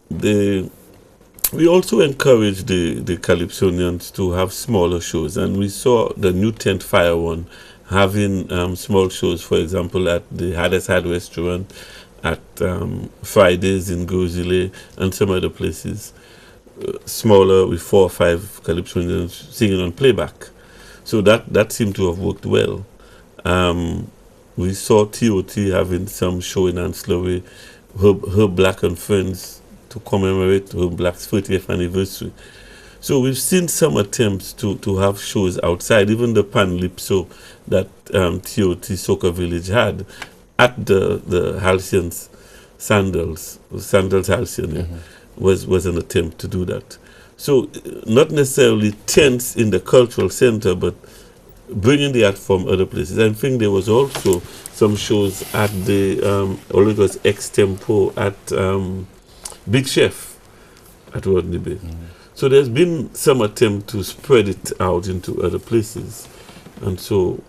we also encourage the Calypsonians to have smaller shows, and we saw the new Tent Fire one having small shows, for example, at the Hades Had restaurant, at Fridays in Gozile, and some other places, smaller, with 4 or 5 Calypsonians singing on playback. So that seemed to have worked well. We saw TOT having some show in Ancillary, her Black and Friends, to commemorate her Black's 30th anniversary. So we've seen some attempts to have shows outside, even the Panlipso that TOT Soca Village had at the Halcyons Sandals Halcyon was an attempt to do that. So not necessarily tents in the cultural center, but bringing the art from other places. I think there was also some shows at the Oligos Extempo at Big Chef at Rodney Bay. So there's been some attempt to spread it out into other places. And so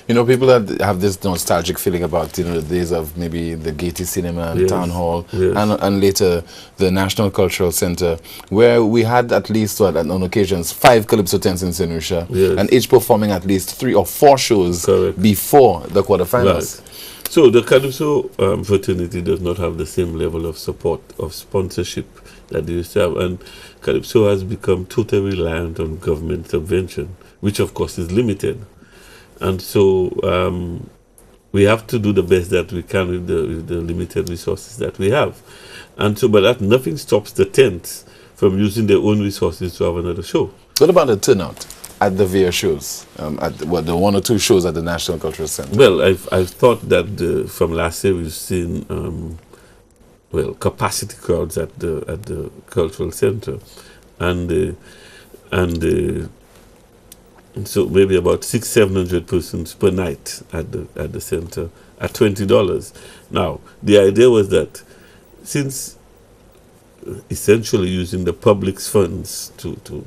people that have this nostalgic feeling about the days of maybe the Gaiety Cinema and Town Hall, and later the National Cultural Center, where we had at least on occasions 5 Calypso tents in St. Lucia, and each performing at least 3 or 4 shows before the quarterfinals. Right. So the Calypso fraternity does not have the same level of support, of sponsorship that they used to have, and Calypso has become totally reliant on government subvention, which of course is limited. And so we have to do the best that we can with the limited resources that we have. And so, but nothing stops the tents from using their own resources to have another show. What about the turnout at the various shows, at the 1 or 2 shows at the National Cultural Center? Well, I've thought that from last year we've seen capacity crowds at the cultural center, and So maybe about 600-700 persons per night at the center at $20. Now, the idea was that since essentially using the public's funds to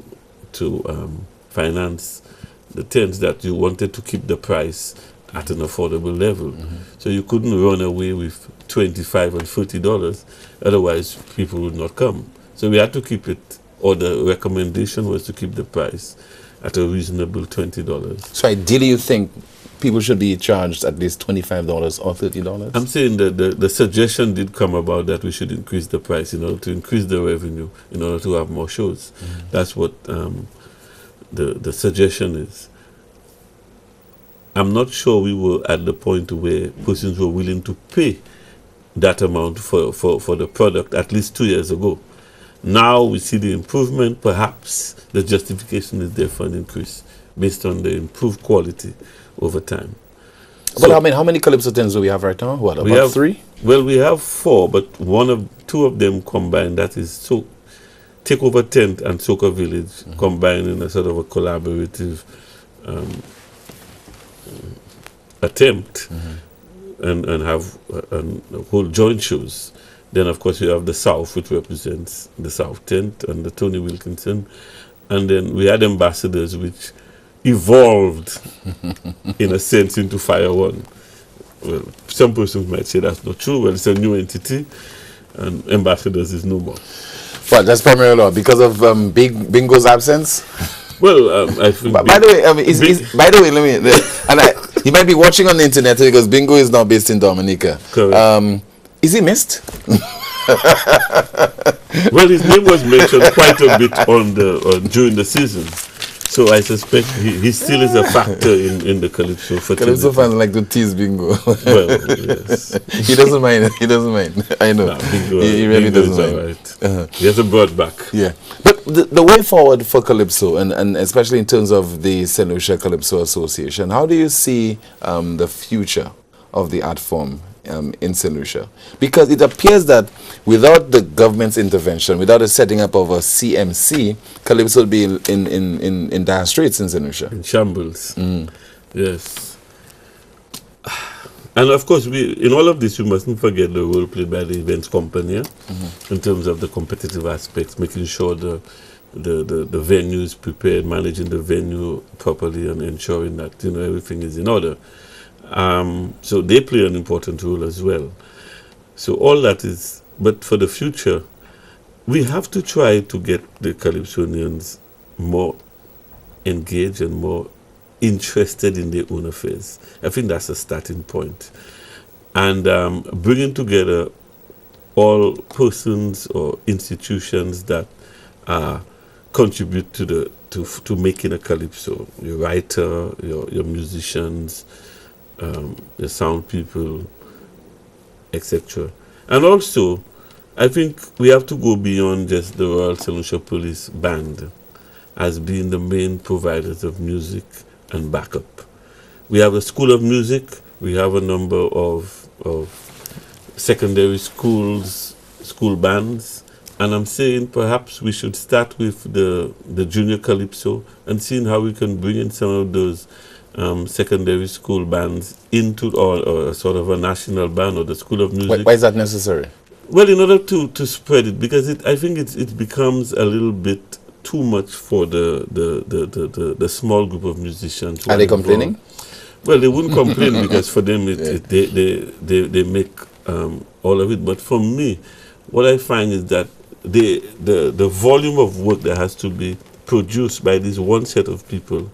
finance the tents, that you wanted to keep the price at an affordable level. So you couldn't run away with $25 and $30, otherwise people would not come. So we had to keep it, or the recommendation was to keep the price at a reasonable $20. So ideally you think people should be charged at least $25 or $30? I'm saying that the suggestion did come about that we should increase the price in order to increase the revenue, in order to have more shows. That's what the suggestion is. I'm not sure we were at the point where persons were willing to pay that amount for the product at least 2 years ago. Now we see the improvement. Perhaps the justification is there for an increase based on the improved quality over time. Well, I mean, how many Calypso tents do we have right now? What, about we have 3? Well, we have 4, but two of them combined. That is Takeover Tent and Soca Village combined in a sort of a collaborative attempt and have whole joint shows. Then, of course, we have the South, which represents the South Tent and the Tony Wilkinson. And then we had Ambassadors, which evolved, in a sense, into Fire One. Well, some persons might say that's not true. Well, it's a new entity, and Ambassadors is no more. Well, that's primarily because of Bingo's absence? Well, I think... By the way, let me... he might be watching on the internet because Bingo is now based in Dominica. Correct. Is he missed? Well, his name was mentioned quite a bit during the season, so I suspect he still is a factor in the Calypso fraternity. Calypso fans like to tease Bingo. Well, yes. He doesn't mind. I know. Nah, Bingo, he really Bingo doesn't mind. Right. He has a broad back. Yeah. But the way forward for Calypso, and especially in terms of the St. Lucia Calypso Association, how do you see the future of the art form in St. Lucia? Because it appears that without the government's intervention, without the setting up of a CMC, Calypso would be in dire straits in St. Lucia. In shambles. Yes. And of course, in all of this, we mustn't forget the role played by the events company in terms of the competitive aspects, making sure the venue is prepared, managing the venue properly, and ensuring that everything is in order. So they play an important role as well. So all that is, but for the future, we have to try to get the Calypsonians more engaged and more interested in their own affairs. I think that's a starting point. And bringing together all persons or institutions that contribute to making a Calypso. Your writer, your musicians, the sound people, etc. And also, I think we have to go beyond just the Royal St. Lucia Police Band as being the main providers of music and backup. We have a school of music, we have a number of secondary schools, school bands, and I'm saying perhaps we should start with the junior Calypso and seeing how we can bring in some of those secondary school bands into or sort of a national band or the School of Music. Why is that necessary? Well, in order to spread it, because I think it becomes a little bit too much for the small group of musicians. Are they complaining? Well, they wouldn't complain because for them they make all of it. But for me, what I find is that the volume of work that has to be produced by this one set of people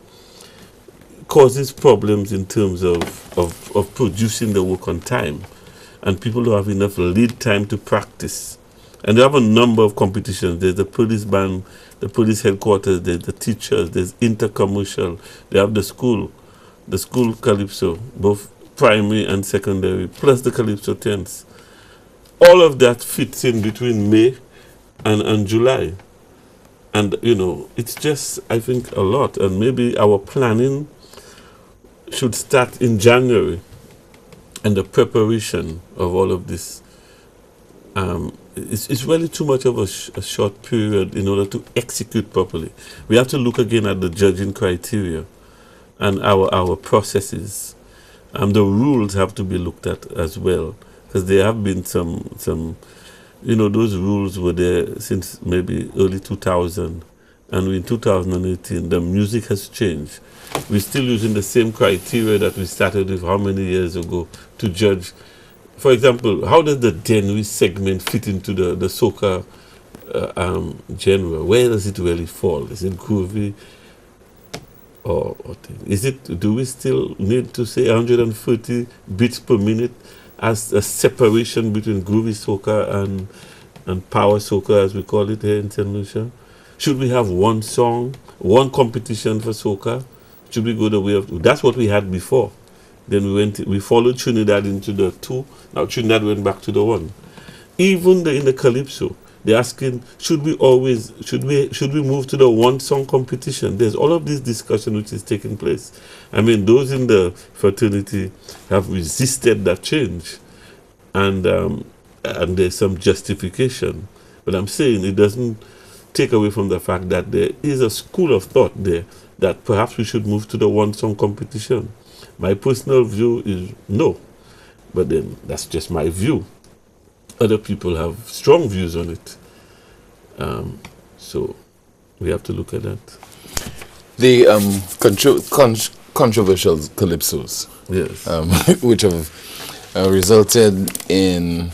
causes problems in terms of producing the work on time, and people don't have enough lead time to practice. And they have a number of competitions. There's the police band, the police headquarters, there's the teachers, there's intercommercial, they have the school Calypso, both primary and secondary, plus the Calypso tents. All of that fits in between May and July. And, it's just, I think, a lot. And maybe our planning should start in January, and the preparation of all of this. It's really too much of a short period in order to execute properly. We have to look again at the judging criteria. and our processes. The rules have to be looked at as well, because there have been some, those rules were there since maybe early 2000, and in 2018 the music has changed. We're still using the same criteria that we started with how many years ago to judge. For example, how does the Denry segment fit into the soca genre? Where does it really fall? Is it groovy? Or is it? Do we still need to say 130 beats per minute as a separation between groovy soca and power soca, as we call it here in St. Lucia? Should we have one song, one competition for soca? Should we go the way of? That's what we had before. Then we followed Trinidad into the 2. Now Trinidad went back to the 1. Even in the Calypso, they're asking, should we move to the one song competition? There's all of this discussion which is taking place. I mean, those in the fraternity have resisted that change, and there's some justification. But I'm saying it doesn't take away from the fact that there is a school of thought there that perhaps we should move to the one song competition. My personal view is no, but then that's just my view. Other people have strong views on it. So we have to look at that. The controversial calypsos, yes, which have resulted in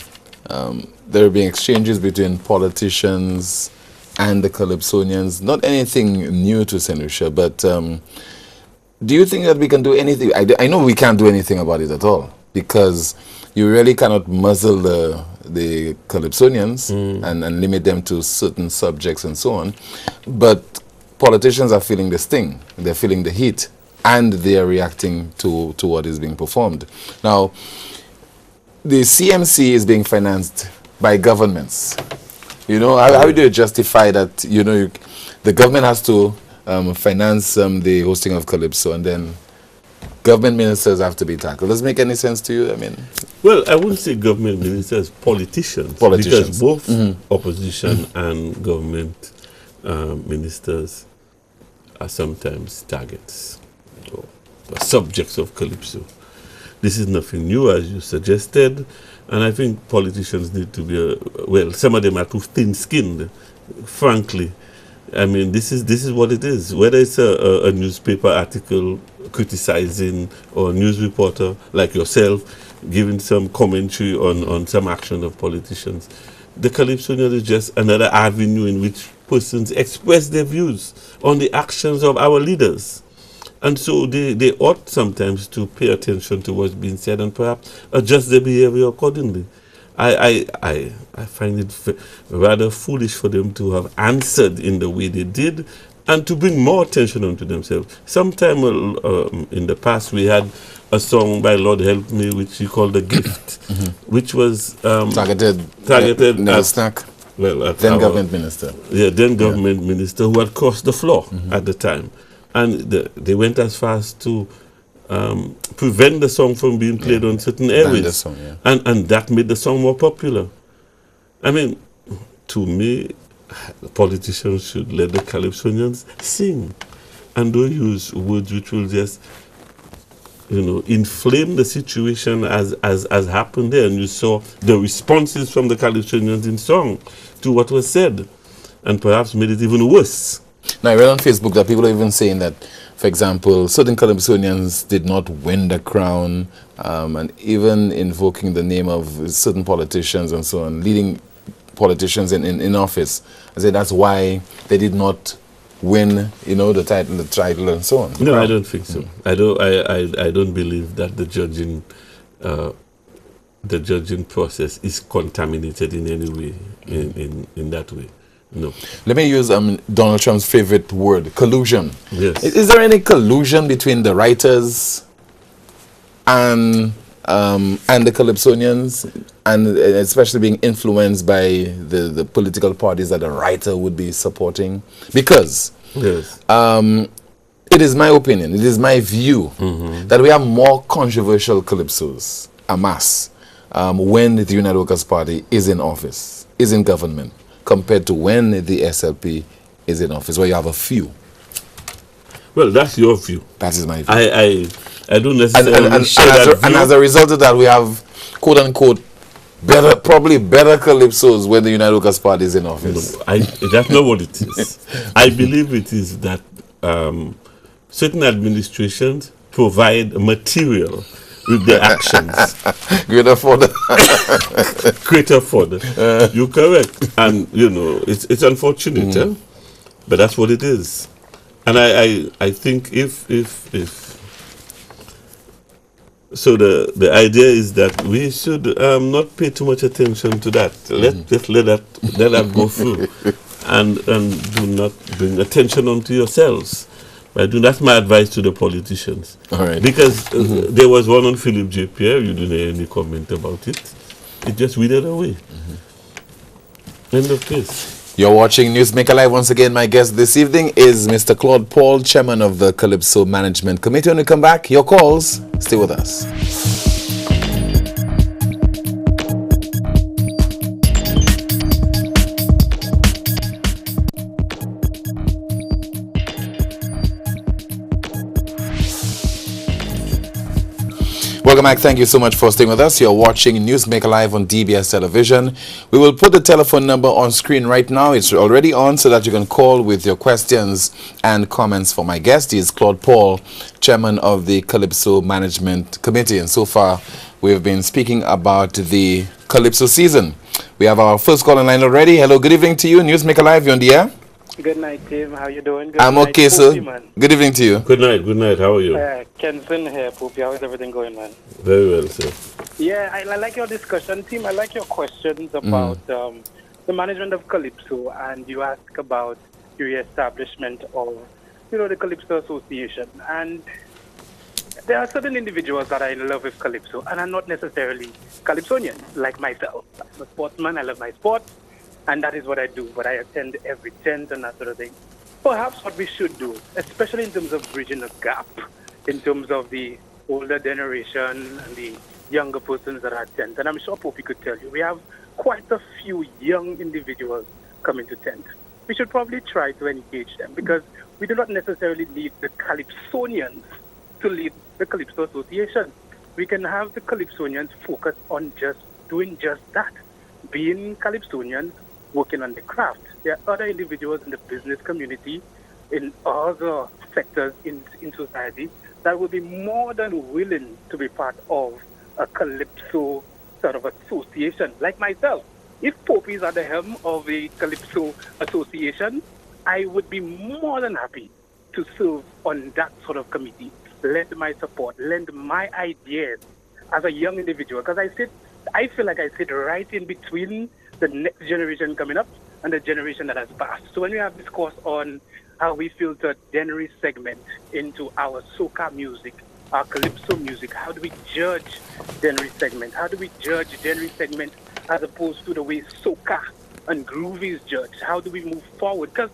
there being exchanges between politicians and the Calypsonians. Not anything new to St. Lucia, but do you think that we can do anything? I know we can't do anything about it at all, because you really cannot muzzle the Calypsonians and limit them to certain subjects and so on. But politicians are feeling the sting, they're feeling the heat, and they're reacting to what is being performed. Now, the CMC is being financed by governments. How do you justify that, the government has to finance the hosting of Calypso, and then government ministers have to be tackled? Does it make any sense to you? I mean, well, I wouldn't say government ministers, politicians. Because both opposition and government ministers are sometimes targets or subjects of Calypso. This is nothing new, as you suggested, and I think politicians need to be some of them are too thin-skinned, frankly. I mean, this is what it is. Whether it's a newspaper article criticizing, or a news reporter like yourself giving some commentary on some action of politicians, the Calypsonian is just another avenue in which persons express their views on the actions of our leaders. And so they ought sometimes to pay attention to what's being said and perhaps adjust their behavior accordingly. I find it rather foolish for them to have answered in the way they did and to bring more attention onto themselves. Sometime in the past we had a song by Lord Help Me which he called The Gift, which was targeted at then government minister. Yeah, then government minister who had crossed the floor at the time. And they went as far as to prevent the song from being played on certain airways. And that made the song more popular. I mean, to me, politicians should let the Calypsonians sing. And don't use words which will just, inflame the situation as happened there. And you saw the responses from the Calypsonians in song to what was said. And perhaps made it even worse. Now, I read on Facebook that people are even saying that, for example, certain Calypsonians did not win the crown, and even invoking the name of certain politicians and so on, leading politicians in office. I say that's why they did not win, the title and so on. No, I don't think so. I don't believe that the judging process is contaminated in any way, in that way. No. Let me use Donald Trump's favorite word, collusion. Yes. Is there any collusion between the writers and the Calypsonians, and especially being influenced by the political parties that the writer would be supporting? Because yes. It is my opinion, it is my view that we have more controversial Calypsos en masse when the United Workers' Party is in office, is in government, compared to when the SLP is in office, where you have a few. Well, that's your view. That is my view. I don't necessarily share that view. And as a result of that, we have, quote unquote, probably better calypsos when the United Workers Party is in office. No, that's not what it is. I believe it is that certain administrations provide material with their actions. Greater fodder. Greater fodder. You're correct. And, it's unfortunate, but that's what it is. And I think if so the idea is that we should not pay too much attention to that. Just let that go through, and do not bring attention onto yourselves. That's my advice to the politicians. All right. Because there was one on Philip J. Pierre. You didn't hear any comment about it. It just withered away. End of case. You're watching Newsmaker Live. Once again, my guest this evening is Mr. Claude Paul, Chairman of the Calypso Management Committee. When we come back, your calls. Stay with us. Welcome back. Thank you so much for staying with us. You're watching Newsmaker Live on DBS Television. We will put the telephone number on screen right now. It's already on so that you can call with your questions and comments for my guest. He is Claude Paul, Chairman of the Calypso Management Committee. And so far, we've been speaking about the Calypso season. We have our first call in line already. Hello, good evening to you. Newsmaker Live, you're on the air. Good night, Tim. How you doing? Good I'm night, okay, sir. man. Good evening to you. Good night. How are you? Kenson here, Poopy. How is everything going, man? Very well, sir. Yeah, I like your discussion, Tim. I like your questions about the management of Calypso, and you ask about the reestablishment of, the Calypso Association. And there are certain individuals that I love with Calypso, and are not necessarily Calypsonians, like myself. I'm a sportsman. I love my sport. And that is what I do, but I attend every tent and that sort of thing. Perhaps what we should do, especially in terms of bridging the gap, in terms of the older generation and the younger persons that are tent, and I'm sure Poppy could tell you, we have quite a few young individuals coming to tent. We should probably try to engage them, because we do not necessarily need the Calypsonians to lead the Calypso Association. We can have the Calypsonians focus on just doing just that, being Calypsonians, working on the craft. There are other individuals in the business community, in other sectors in society, that would be more than willing to be part of a Calypso sort of association, like myself. If Poppy is at the helm of a Calypso association, I would be more than happy to serve on that sort of committee, lend my support, lend my ideas as a young individual, because I feel like I sit right in between the next generation coming up and the generation that has passed. So when we have discourse on how we filter Dennery segment into our soca music, our Calypso music, how do we judge Dennery segment? How do we judge Dennery segment as opposed to the way soca and groovy is judged? How do we move forward? Because,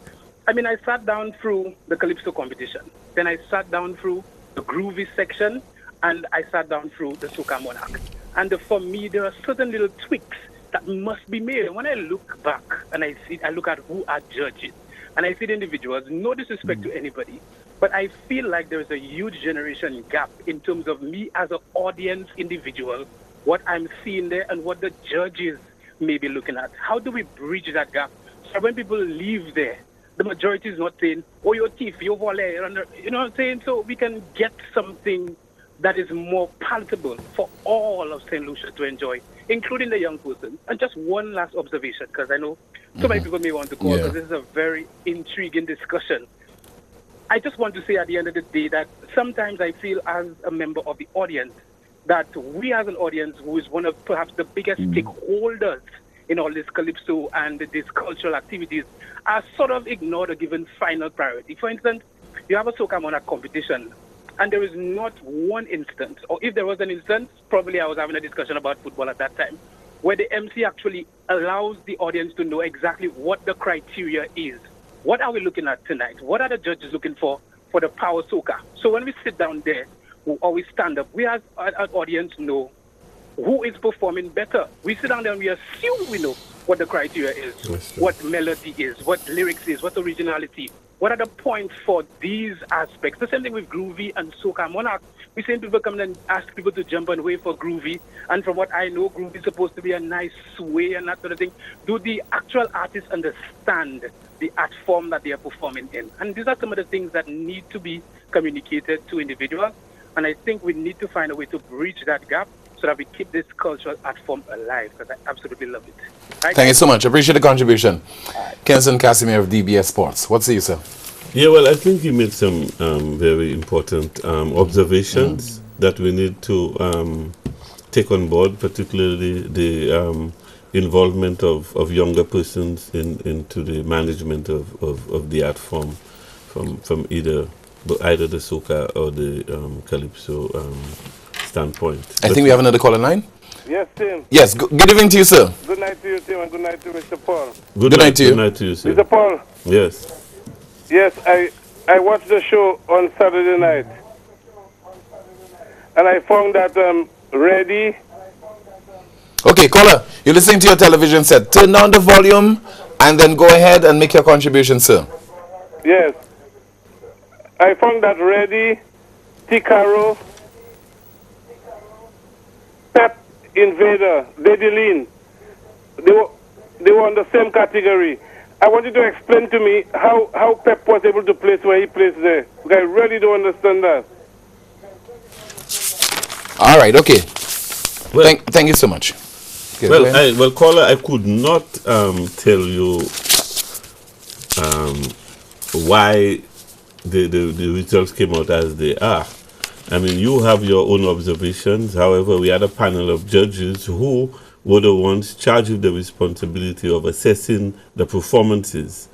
I sat down through the Calypso competition. Then I sat down through the groovy section, and I sat down through the soca monarch. And for me, there are certain little tweaks that must be made. And when I look back and I look at who are judges, and I see the individuals, no disrespect to anybody, but I feel like there is a huge generation gap in terms of me as an audience individual, what I'm seeing there and what the judges may be looking at. How do we bridge that gap? So when people leave there, the majority is not saying, oh, you're thief, you're volley, you know what I'm saying? So we can get something that is more palatable for all of St. Lucia to enjoy, including the young person. And just one last observation, because I know so many people may want to call, because this is a very intriguing discussion. I just want to say at the end of the day that sometimes I feel as a member of the audience that we as an audience, who is one of perhaps the biggest stakeholders in all this Calypso and these cultural activities, are sort of ignored or given final priority. For instance, you have a Soca Monarch competition, and there is not one instance, or if there was an instance, probably I was having a discussion about football at that time, where the MC actually allows the audience to know exactly what the criteria is. What are we looking at tonight? What are the judges looking for the power soca? So when we sit down there, or we stand up, we as an audience know who is performing better. We sit down there and we assume we know what the criteria is, what melody is, what lyrics is, what originality. What are the points for these aspects? The same thing with groovy and soca. We seen people come and ask people to jump and wave for groovy. And from what I know, groovy is supposed to be a nice sway and that sort of thing. Do the actual artists understand the art form that they are performing in? And these are some of the things that need to be communicated to individuals. And I think we need to find a way to bridge that gap so that we keep this cultural art form alive, because I absolutely love it. Right, Thank you so much. Appreciate the contribution. Kenson Casimir of DBS Sports. What say you, sir? Yeah, well, I think he made some very important observations that we need to take on board, particularly the involvement of younger persons into the management of the art form from either the soca or the calypso standpoint. I think we have another call in line. Yes, Tim. Yes, good evening to you, sir. Good night to you, Tim, and good night to Mr. Paul. Good night to you. Good night to you, sir. Mr. Paul. Yes. Yes, I watched the show on Saturday night, and I found that Ready. Okay, caller, you're listening to your television set. Turn down the volume and then go ahead and make your contribution, sir. Yes. I found that Ready, Ticaro, Pep Invader, Dediline, they were on the same category. I want you to explain to me how Pep was able to place where he placed there. Because I really don't understand that. All right, okay. Well, thank you so much. Okay, well, caller, I could not tell you why the results came out as they are. I mean, you have your own observations. However, we had a panel of judges who were the ones charged with the responsibility of assessing the performances.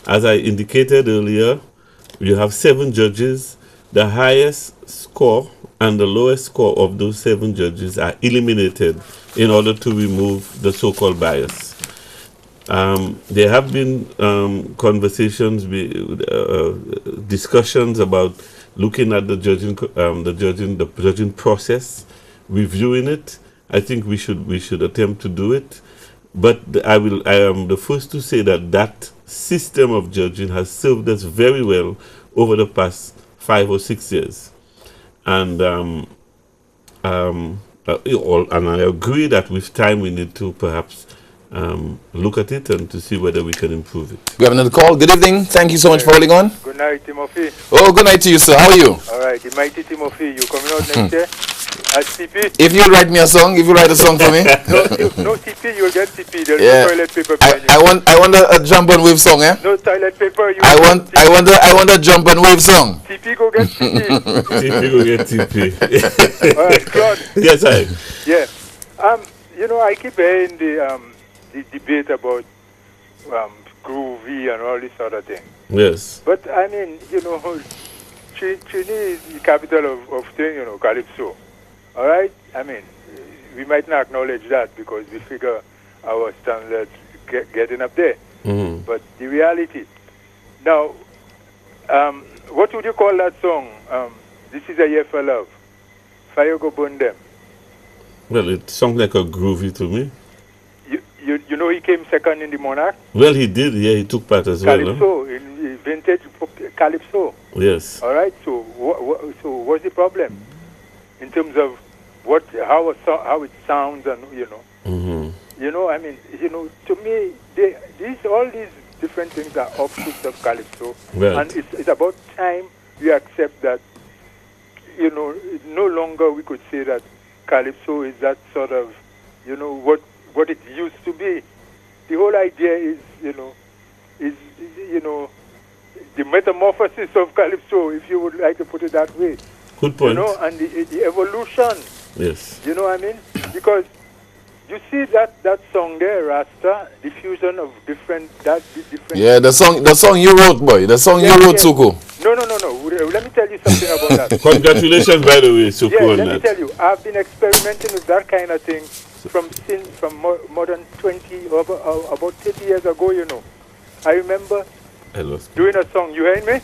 As I indicated earlier, you have 7 judges. The highest score and the lowest score of those 7 judges are eliminated in order to remove the so-called bias. There have been conversations, discussions about looking at the judging process, reviewing it. I think we should attempt to do it, but I am the first to say that system of judging has served us very well over the past 5 or 6 years, and I agree that with time we need to perhaps look at it and to see whether we can improve it. We have another call. Good evening. Thank you so much for holding on. Good night, Timothy. Oh, good night to you, sir. How are you? All right, the mighty Timothy. You coming out next year? At CP? If you write me a song, if you write a song for me. No CP, you'll get CP. There's no toilet paper. I want a jump and wave song, eh? No toilet paper. I want a jump and wave song. CP go get CP. CP go get CP. All right, Claude. Yes, I. Yeah. You know, I keep hearing the debate about groovy and all this sort of thing. Yes. But I mean, you know, Trini is the capital of thing, you know, calypso. All right? I mean, we might not acknowledge that because we figure our standards getting up there. Mm-hmm. But the reality. Now, what would you call that song? This is a Year for Love. Fire Go Burn Them. Well, it sounds like a groovy to me. You know he came second in the Monarch? Well, he did. Yeah, he took part as Calypso, in vintage Calypso. Yes. All right. So, what's the problem in terms of how it sounds and you know? Mm-hmm. You know, I mean, you know, to me, all these different things are offshoots of Calypso, right. And it's about time we accept that. You know, no longer we could say that Calypso is that sort of, you know, what it used to be. The whole idea is the metamorphosis of Calypso, if you would like to put it that way. Good point. You know, and the evolution. Yes. You know what I mean? Because you see that song there, Rasta, the fusion of different. Yeah, the song you wrote, boy. The song you wrote, Suku. No. Let me tell you something about that. Congratulations, by the way, Suku. Yeah, let me tell you, I've been experimenting with that kind of thing from more than 20 or about 30 years ago. You know, I remember doing a song. You hearing me?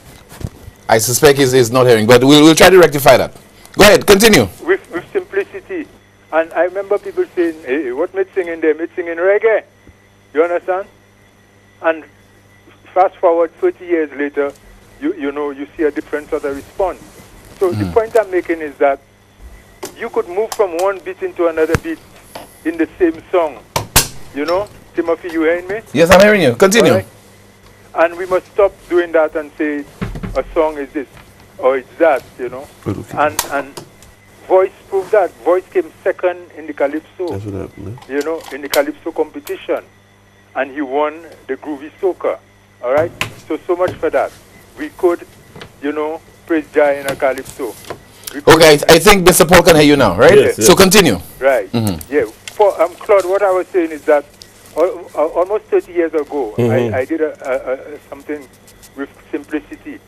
I suspect he's not hearing, but we'll try to rectify that. Go ahead, continue. With simplicity. And I remember people saying, hey, what mid singing there? Mid singing reggae. You understand? And fast forward 30 years later, you see a different sort of response. So the point I'm making is that you could move from one beat into another beat in the same song. Timothy, you hearing me? Yes, I'm hearing you. Continue. Right? And we must stop doing that and say a song is this or it's that, And voice proved that. Voice came second in the Calypso. That's what happened. In the Calypso competition. And he won the Groovy Soca. All right? So much for that. We could, praise Jah in a Calypso. Okay, I think Mr. Paul can hear you now, right? Yes, So continue. Right. Yeah. For Claude, what I was saying is that almost 30 years ago, I did something with Simplicity.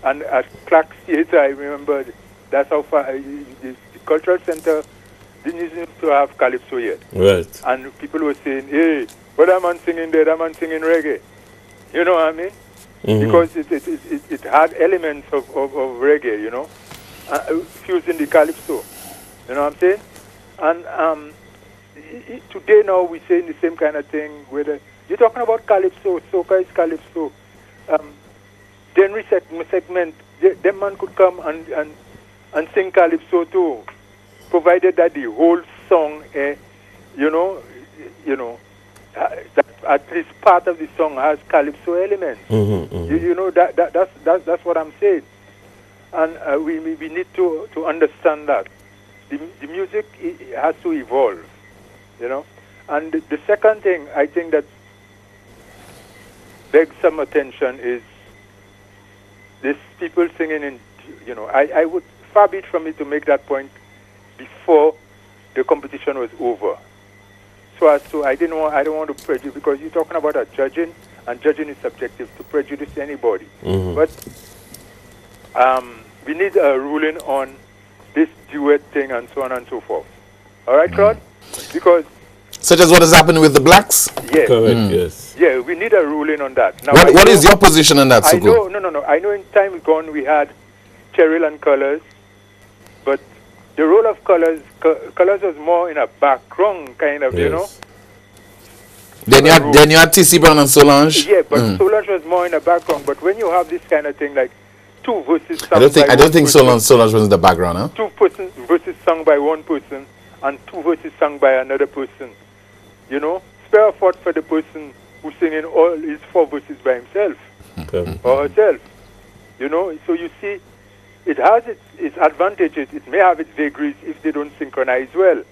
And at Clark's Theatre, I remember that's how far the Cultural Center didn't even to have Calypso yet. Right. And people were saying, hey, what am I singing there? Am I singing reggae? You know what I mean? Because it had elements of reggae, fused in the Calypso. You know what I'm saying? And today now we're saying the same kind of thing. Whether you're talking about Calypso, Soca is Calypso. Genre segment, them man could come and sing Calypso too, provided that the whole song, that at least part of the song has Calypso elements. That's what I'm saying. And we need to understand that the music has to evolve, And the second thing I think that begs some attention is this people singing in, I would far be it from me to make that point before the competition was over. So as to, I don't want to prejudice, because you're talking about a judging, and judging is subjective to prejudice anybody. But we need a ruling on this duet thing and so on and so forth. All right, Claude? Because such as what has happened with the blacks? Yes. Correct, yes. Yeah, we need a ruling on that. Now, what is your position on that, Suku? No. I know in time gone we had Cheryl and Colors, but the role of Colors was more in a background kind of, Then you had T.C. Brown and Solange. Yeah, but Solange was more in the background. But when you have this kind of thing like two verses sung I don't think Solange was in the background, huh? Two verses sung by one person and two verses sung by another person. Spare a thought for the person who's singing all his four verses by himself or herself. So you see, it has its advantages. It may have its vagaries if they don't synchronize well.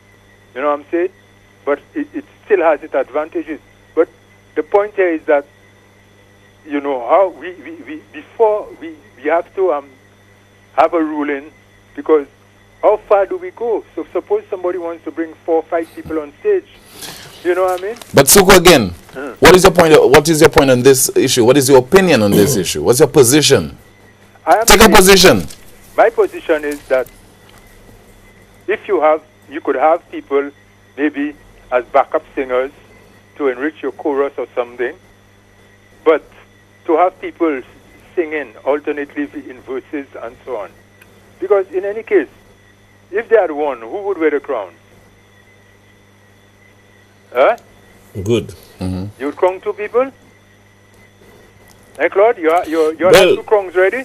You know what I'm saying? But it still has its advantages. But the point here is that, how we before we have to have a ruling, because how far do we go? So suppose somebody wants to bring 4 or 5 people on stage. You know what I mean? But Suku, again, what is your point? What is your point on this issue? What is your opinion on this issue? What's your position? Take a position. My position is that if you could have people maybe as backup singers to enrich your chorus or something, but to have people singing alternately in verses and so on. Because in any case, if they had won, who would wear the crown? Huh? Good. You would crown 2 people? Hey, Claude, you have 2 crowns ready?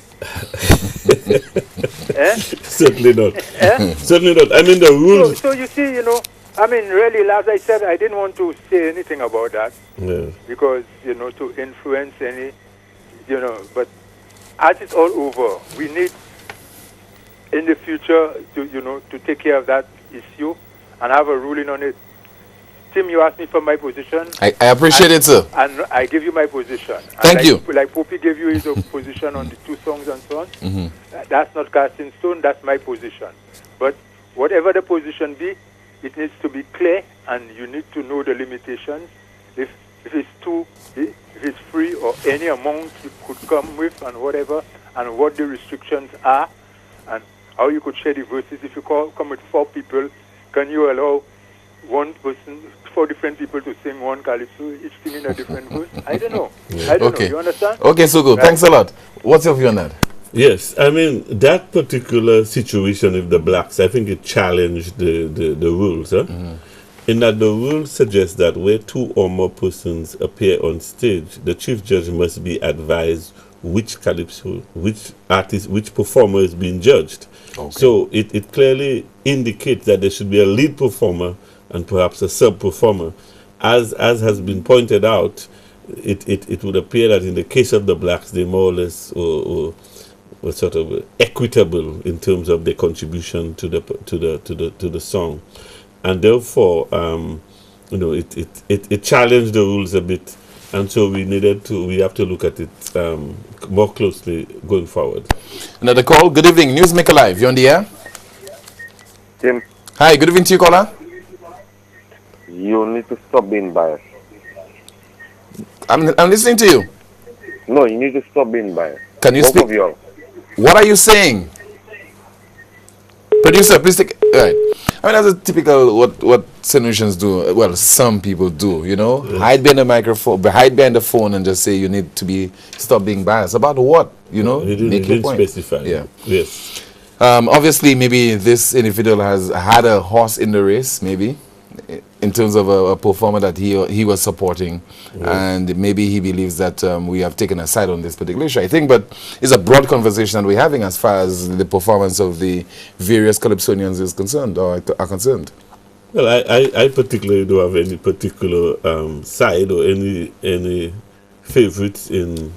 Certainly not. Certainly not. I mean, the rules. So you see, really, as I said, I didn't want to say anything about that. Yeah. Because, to influence any, but as it's all over, we need in the future to take care of that issue and have a ruling on it. Tim, you asked me for my position. I appreciate it, sir. And I give you my position. Thank you. Like Poppy gave you his position on the 2 songs and so on. That's not cast in stone, that's my position. But whatever the position be, it needs to be clear, and you need to know the limitations. If it's free or any amount you could come with and whatever, and what the restrictions are, and how you could share the verses. If you come with 4 people, can you allow one person, 4 different people to sing one calypso, each singing a different verse? I don't know. I don't know. You understand? Okay, Sugu, thanks a lot. What's your view on that? Yes, I mean, that particular situation with the blacks, I think it challenged the rules. in that the rule suggests that where two or more persons appear on stage, the chief judge must be advised which calypso, which artist, which performer is being judged. Okay. So it clearly indicates that there should be a lead performer and perhaps a sub-performer. As has been pointed out, it would appear that in the case of the blacks, they more or less were sort of equitable in terms of their contribution to the song, and therefore, it challenged the rules a bit, and so we have to look at it more closely going forward. Another call. Good evening, Newsmaker Live. You're on the air. Tim, Hi. Good evening to you, caller. you need to stop being biased. I'm listening to you. No, you need to stop being biased. Can you Both speak? of you all. What are you saying? Producer, please take. All right. I mean, that's a typical what solutions do. Well, some people do. You know, hide behind the microphone, hide behind the phone, and just say you need to stop being biased about what. You know, He make your didn't point. specify. Yeah. Yes. Obviously, maybe this individual has had a horse in the race, maybe, in terms of a performer that he was supporting, and maybe he believes that we have taken a side on this particular issue. I think, but it's a broad conversation that we're having as far as the performance of the various Calypsonians is concerned, or are concerned. Well, I particularly don't have any particular side or any favorites in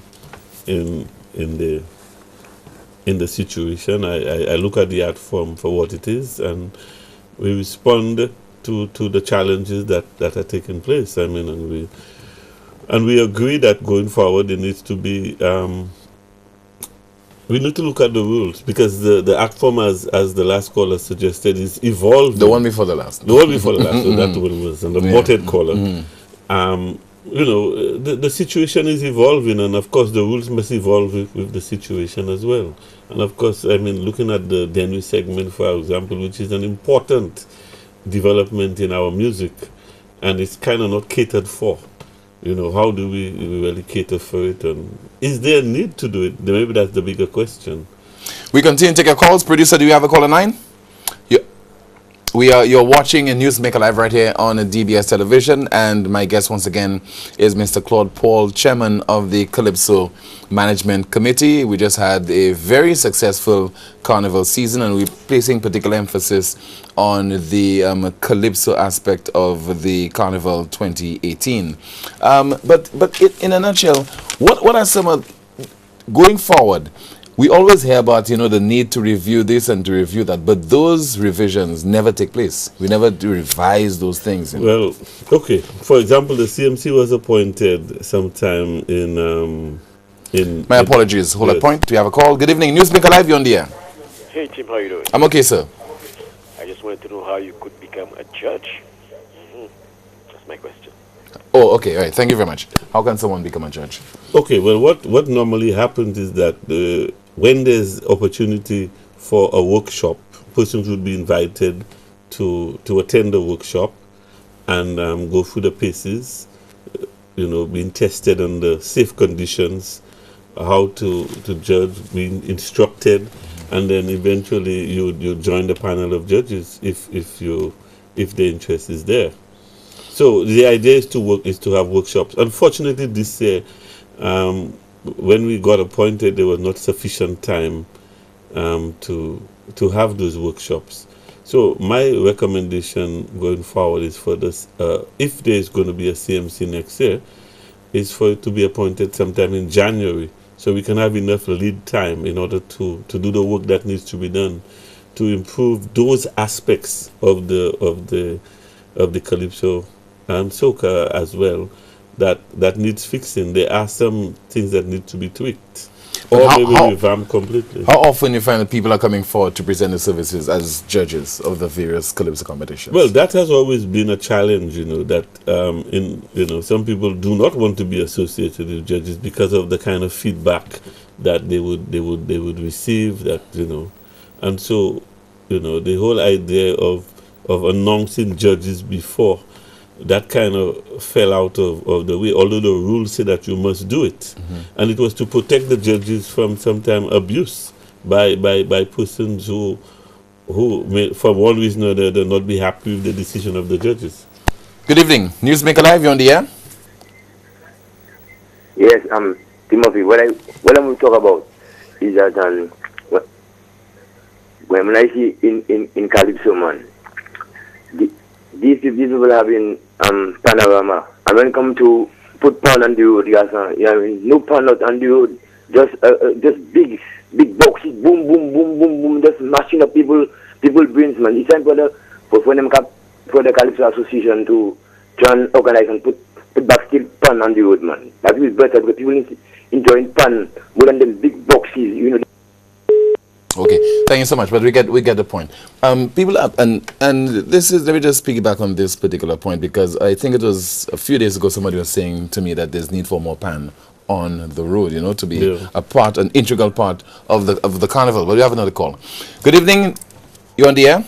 the situation. I look at the art form for what it is, and we respond to the challenges that are taking place. I mean, and we agree that going forward there needs to be we need to look at the rules, because the art form, as the last caller suggested, is evolving. The one before the last. The one before the last. So that one was an aborted caller. The situation is evolving, and of course the rules must evolve with the situation as well. And of course, I mean, looking at the Denry segment, for example, which is an important development in our music, and it's kind of not catered for. You know, how do we really cater for it, and is there a need to do it? Maybe that's the bigger question. We continue to take your calls. Producer, do you have a caller 9? You're watching a Newsmaker Live right here on DBS television, and my guest once again is Mr. Claude Paul, chairman of the Calypso Management Committee. We just had a very successful carnival season, and we're placing particular emphasis on the Calypso aspect of the Carnival 2018. But in a nutshell, what are some of, going forward, we always hear about, you know, the need to review this and to review that, but those revisions never take place. We never do revise those things. You know? Well, okay. For example, the CMC was appointed sometime in. My apologies. Hold a point. Do you have a call? Good evening, Newsmaker Live. You're on the air. Hey Tim, how you doing? I'm okay, sir. I just wanted to know how you could become a judge. That's my question. Oh, okay. All right. Thank you very much. How can someone become a judge? Okay. Well, what normally happens is that when there's opportunity for a workshop, persons would be invited to attend the workshop and go through the paces, being tested under safe conditions, how to judge, being instructed, and then eventually you join the panel of judges if the interest is there. So the idea is to have workshops. Unfortunately, this year, when we got appointed, there was not sufficient time to have those workshops. So my recommendation going forward is for this, if there is going to be a CMC next year, is for it to be appointed sometime in January, so we can have enough lead time in order to do the work that needs to be done to improve those aspects of the Calypso and soca as well that needs fixing. There are some things that need to be tweaked, or maybe revamped completely. How often you find that people are coming forward to present the services as judges of the various Calypso competitions? Well, that has always been a challenge, that some people do not want to be associated with judges because of the kind of feedback that they would receive, and so the whole idea of announcing judges before, that kind of fell out of the way, although the rules say that you must do it. And it was to protect the judges from sometimes abuse by persons who may, for one reason or the other, not be happy with the decision of the judges. Good evening. Newsmaker Live, you're on the air. Yes, Timothy. What I'm going to talk about is that when I see in Calypso, man, these people have been panorama, and when it comes to put pan on the road, no pan out on the road, just big boxes, boom, boom, boom, boom, boom, just mashing up people brains, man. It's time for the Calypso Association to try and organize and put back still pan on the road, man. That is better because people enjoying pan more than them big boxes, Okay, thank you so much. But we get the point. People up and this is, let me just piggyback on this particular point, because I think it was a few days ago somebody was saying to me that there's need for more pan on the road, to be an integral part of the carnival. But we have another call. Good evening. You on the air?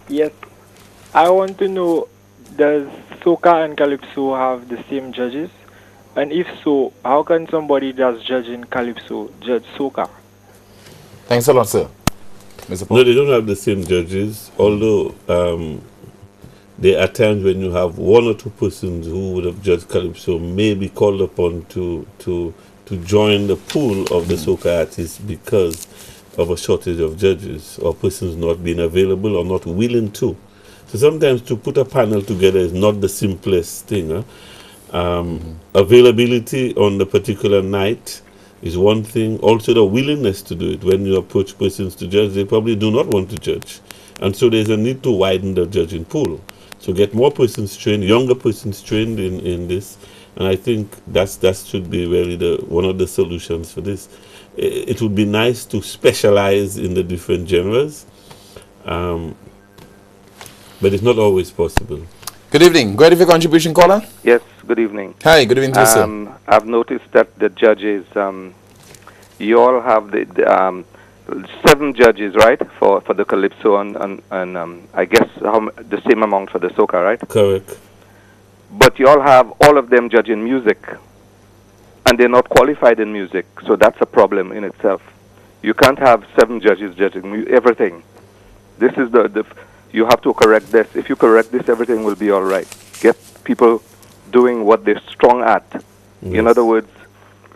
Yes. I want to know, does soca and calypso have the same judges? And if so, how can somebody that's judging calypso judge soca? Thanks a lot, sir. Mr. Paul? No, they don't have the same judges, although there are times when you have one or two persons who would have judged calypso may be called upon to join the pool of the soca artists because of a shortage of judges or persons not being available or not willing to. So sometimes to put a panel together is not the simplest thing. Availability on the particular night is one thing. Also the willingness to do it. When you approach persons to judge, they probably do not want to judge. And so there's a need to widen the judging pool. So get more persons trained, younger persons trained in this. And I think that should be really one of the solutions for this. It would be nice to specialize in the different genres, but it's not always possible. Good evening. Go ahead with your contribution, caller. Yes, good evening. Hi, good evening to you, sir. I've noticed that the judges, you all have the 7 judges, right, for the calypso and I guess the same amount for the soca, right? Correct. But you all have all of them judging music, and they're not qualified in music, so that's a problem in itself. You can't have 7 judges judging everything. This is you have to correct this. If you correct this, everything will be all right. Get people doing what they're strong at. Yes. In other words,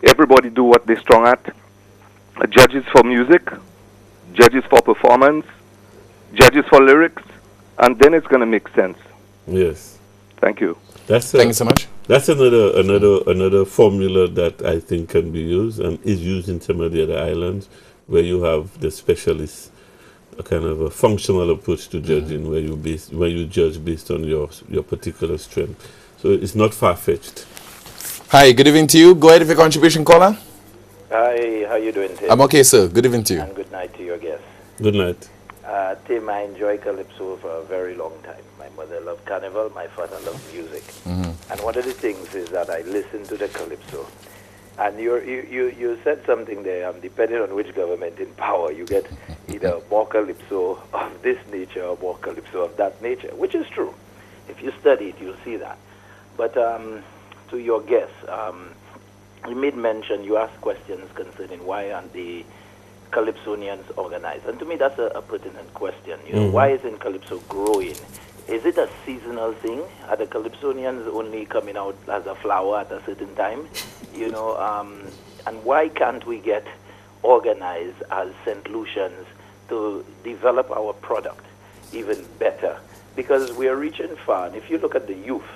everybody do what they're strong at. Judges for music, judges for performance, judges for lyrics, and then it's going to make sense. Yes. Thank you. Thank you so much. That's another formula that I think can be used and is used in some of the other islands, where you have the specialists, a kind of a functional approach to judging, where you judge based on your particular strength. So it's not far-fetched. Hi, good evening to you. Go ahead with your contribution, caller. Hi, how you doing, Tim? I'm okay, sir. Good evening to you. And good night to your guests. Good night. Tim, I enjoy calypso for a very long time. My mother loved carnival, my father loved music. And one of the things is that I listen to the calypso. And you said something there, depending on which government in power, you get either more calypso of this nature or more calypso of that nature, which is true. If you study it, you'll see that. But to your guests, you made mention, you asked questions concerning why aren't the Calypsonians organized. And to me, that's a pertinent question. Why isn't Calypso growing? Is it a seasonal thing? Are the Calypsonians only coming out as a flower at a certain time? And why can't we get organized as St. Lucians to develop our product even better? Because we are reaching far. And if you look at the youth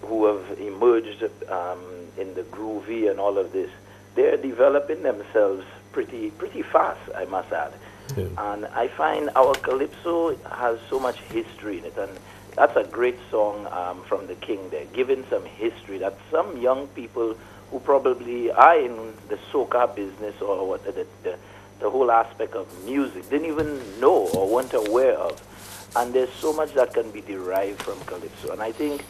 who have emerged in the groovy and all of this, they're developing themselves pretty fast, I must add. Yeah. And I find our calypso has so much history in it, and that's a great song from the King there, giving some history that some young people who probably are in the soca business or what the whole aspect of music didn't even know or weren't aware of. And there's so much that can be derived from calypso. And I think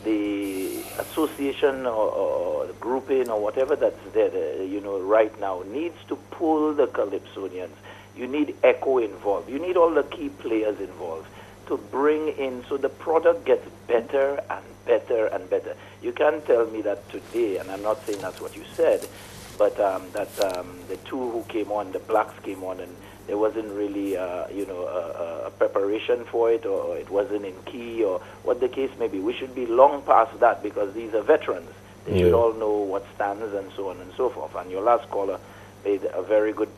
the association or the grouping or whatever that's there, right now needs to pull the Calypsonians. You need Echo involved. You need all the key players involved to bring in so the product gets better and better and better. You can't tell me that today, and I'm not saying that's what you said, but but the two who came on, the blacks came on, and there wasn't really, a preparation for it, or it wasn't in key, or what the case may be. We should be long past that because these are veterans. They should all know what stands and so on and so forth. And your last caller made a very good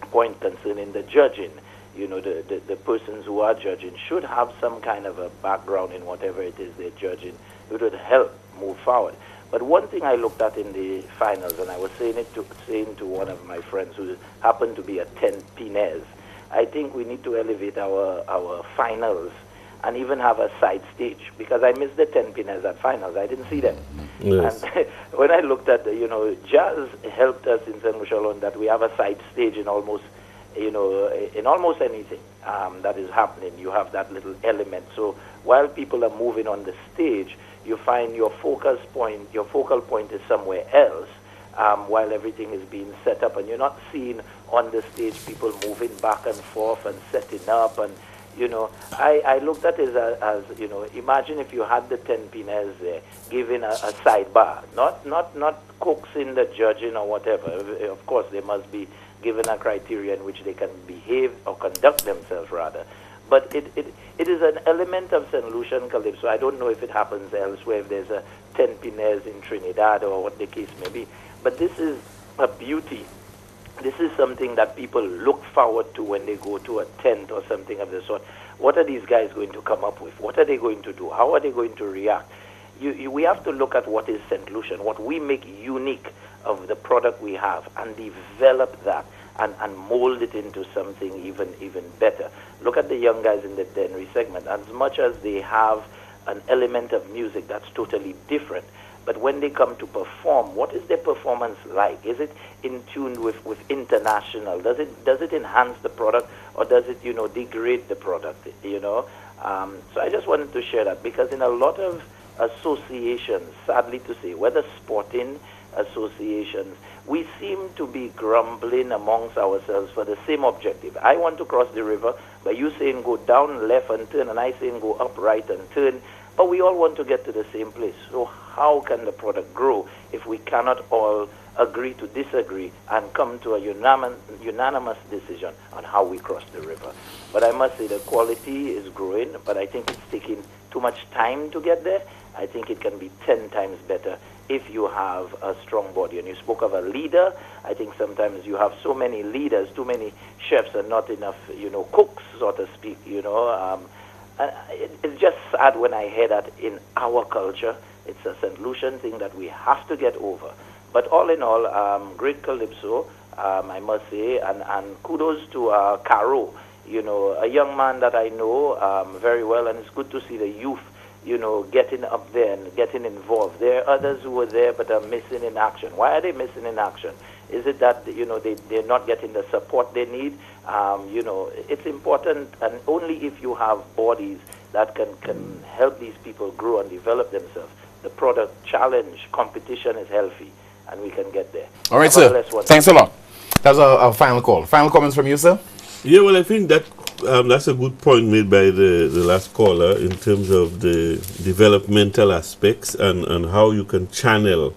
point concerning the judging. You know, the persons who are judging should have some kind of a background in whatever it is they're judging. It would help move forward. But one thing I looked at in the finals, and I was saying to one of my friends who happened to be a 10 Pinez, I think we need to elevate our finals and even have a side stage, because I missed the 10 Pinez at finals. I didn't see them. Yes. And when I looked at, jazz helped us in St. Lucia alone that we have a side stage in almost anything that is happening. You have that little element. So while people are moving on the stage, you find your focal point is somewhere else, while everything is being set up, and you're not seeing on the stage people moving back and forth and setting up. And I looked at it as imagine if you had the 10 Pinez there giving a sidebar, not coaxing the judging or whatever. Of course, they must be given a criteria in which they can behave or conduct themselves rather. But it is an element of St. Lucian Calypso. I don't know if it happens elsewhere, if there's a 10 Pinez in Trinidad or what the case may be. But this is a beauty. This is something that people look forward to when they go to a tent or something of the sort. What are these guys going to come up with? What are they going to do? How are they going to react? We have to look at what is St. Lucian, what we make unique of the product we have, and develop that and mold it into something even better. Look at the young guys in the Denry segment. As much as they have an element of music that's totally different, but when they come to perform, what is their performance like? Is it in tune with international? Does it enhance the product, or does it degrade the product? So I just wanted to share that, because in a lot of associations, sadly to say, whether sporting associations, we seem to be grumbling amongst ourselves for the same objective. I want to cross the river, but you saying go down, left and turn, and I saying go up, right and turn. But we all want to get to the same place. So how can the product grow if we cannot all agree to disagree and come to a unanimous decision on how we cross the river? But I must say the quality is growing, but I think it's taking too much time to get there. I think it can be 10 times better if you have a strong body. And you spoke of a leader. I think sometimes you have so many leaders, too many chefs, and not enough, cooks, so to speak. It's just sad when I hear that in our culture. It's a St. Lucian thing that we have to get over. But all in all, great Calypso, I must say, and kudos to Caro, a young man that I know very well, and it's good to see the youth getting up there and getting involved. There are others who were there but are missing in action. Why are they missing in action? Is it that, they're not getting the support they need? It's important, and only if you have bodies that can help these people grow and develop themselves. The product challenge, competition is healthy, and we can get there. All right, sir. Thanks a lot. That's our final call. Final comments from you, sir? Yeah, well, I think that that's a good point made by the last caller in terms of the developmental aspects and how you can channel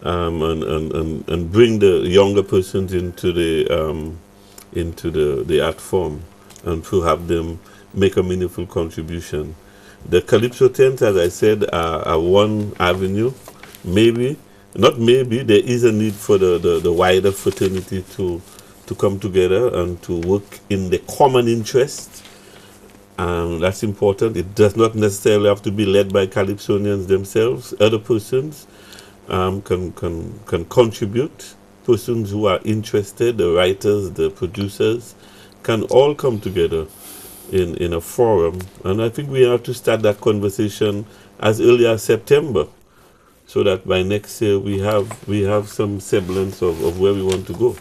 and bring the younger persons into the art form and to have them make a meaningful contribution. The Calypso tent, as I said, are one avenue. There is a need for the wider fraternity to come together and to work in the common interest. That's important. It does not necessarily have to be led by Calypsonians themselves. Other persons can contribute. Persons who are interested, the writers, the producers, can all come together in a forum. And I think we have to start that conversation as early as September, so that by next year we have some semblance of where we want to go.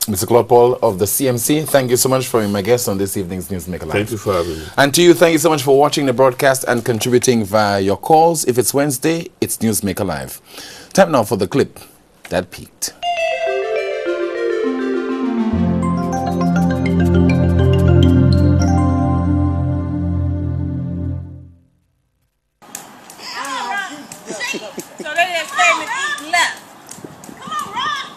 Mr. Claude Paul of the CMC, thank you so much for being my guest on this evening's Newsmaker Live. Thank you for having me. And to you, thank you so much for watching the broadcast and contributing via your calls. If it's Wednesday, it's Newsmaker Live. Time now for the clip that peaked. So they just came and eat left. Come on, Rob.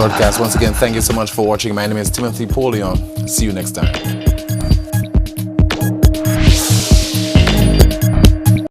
broadcast. Once again, thank you so much for watching. My name is Timothy Polion. See you next time.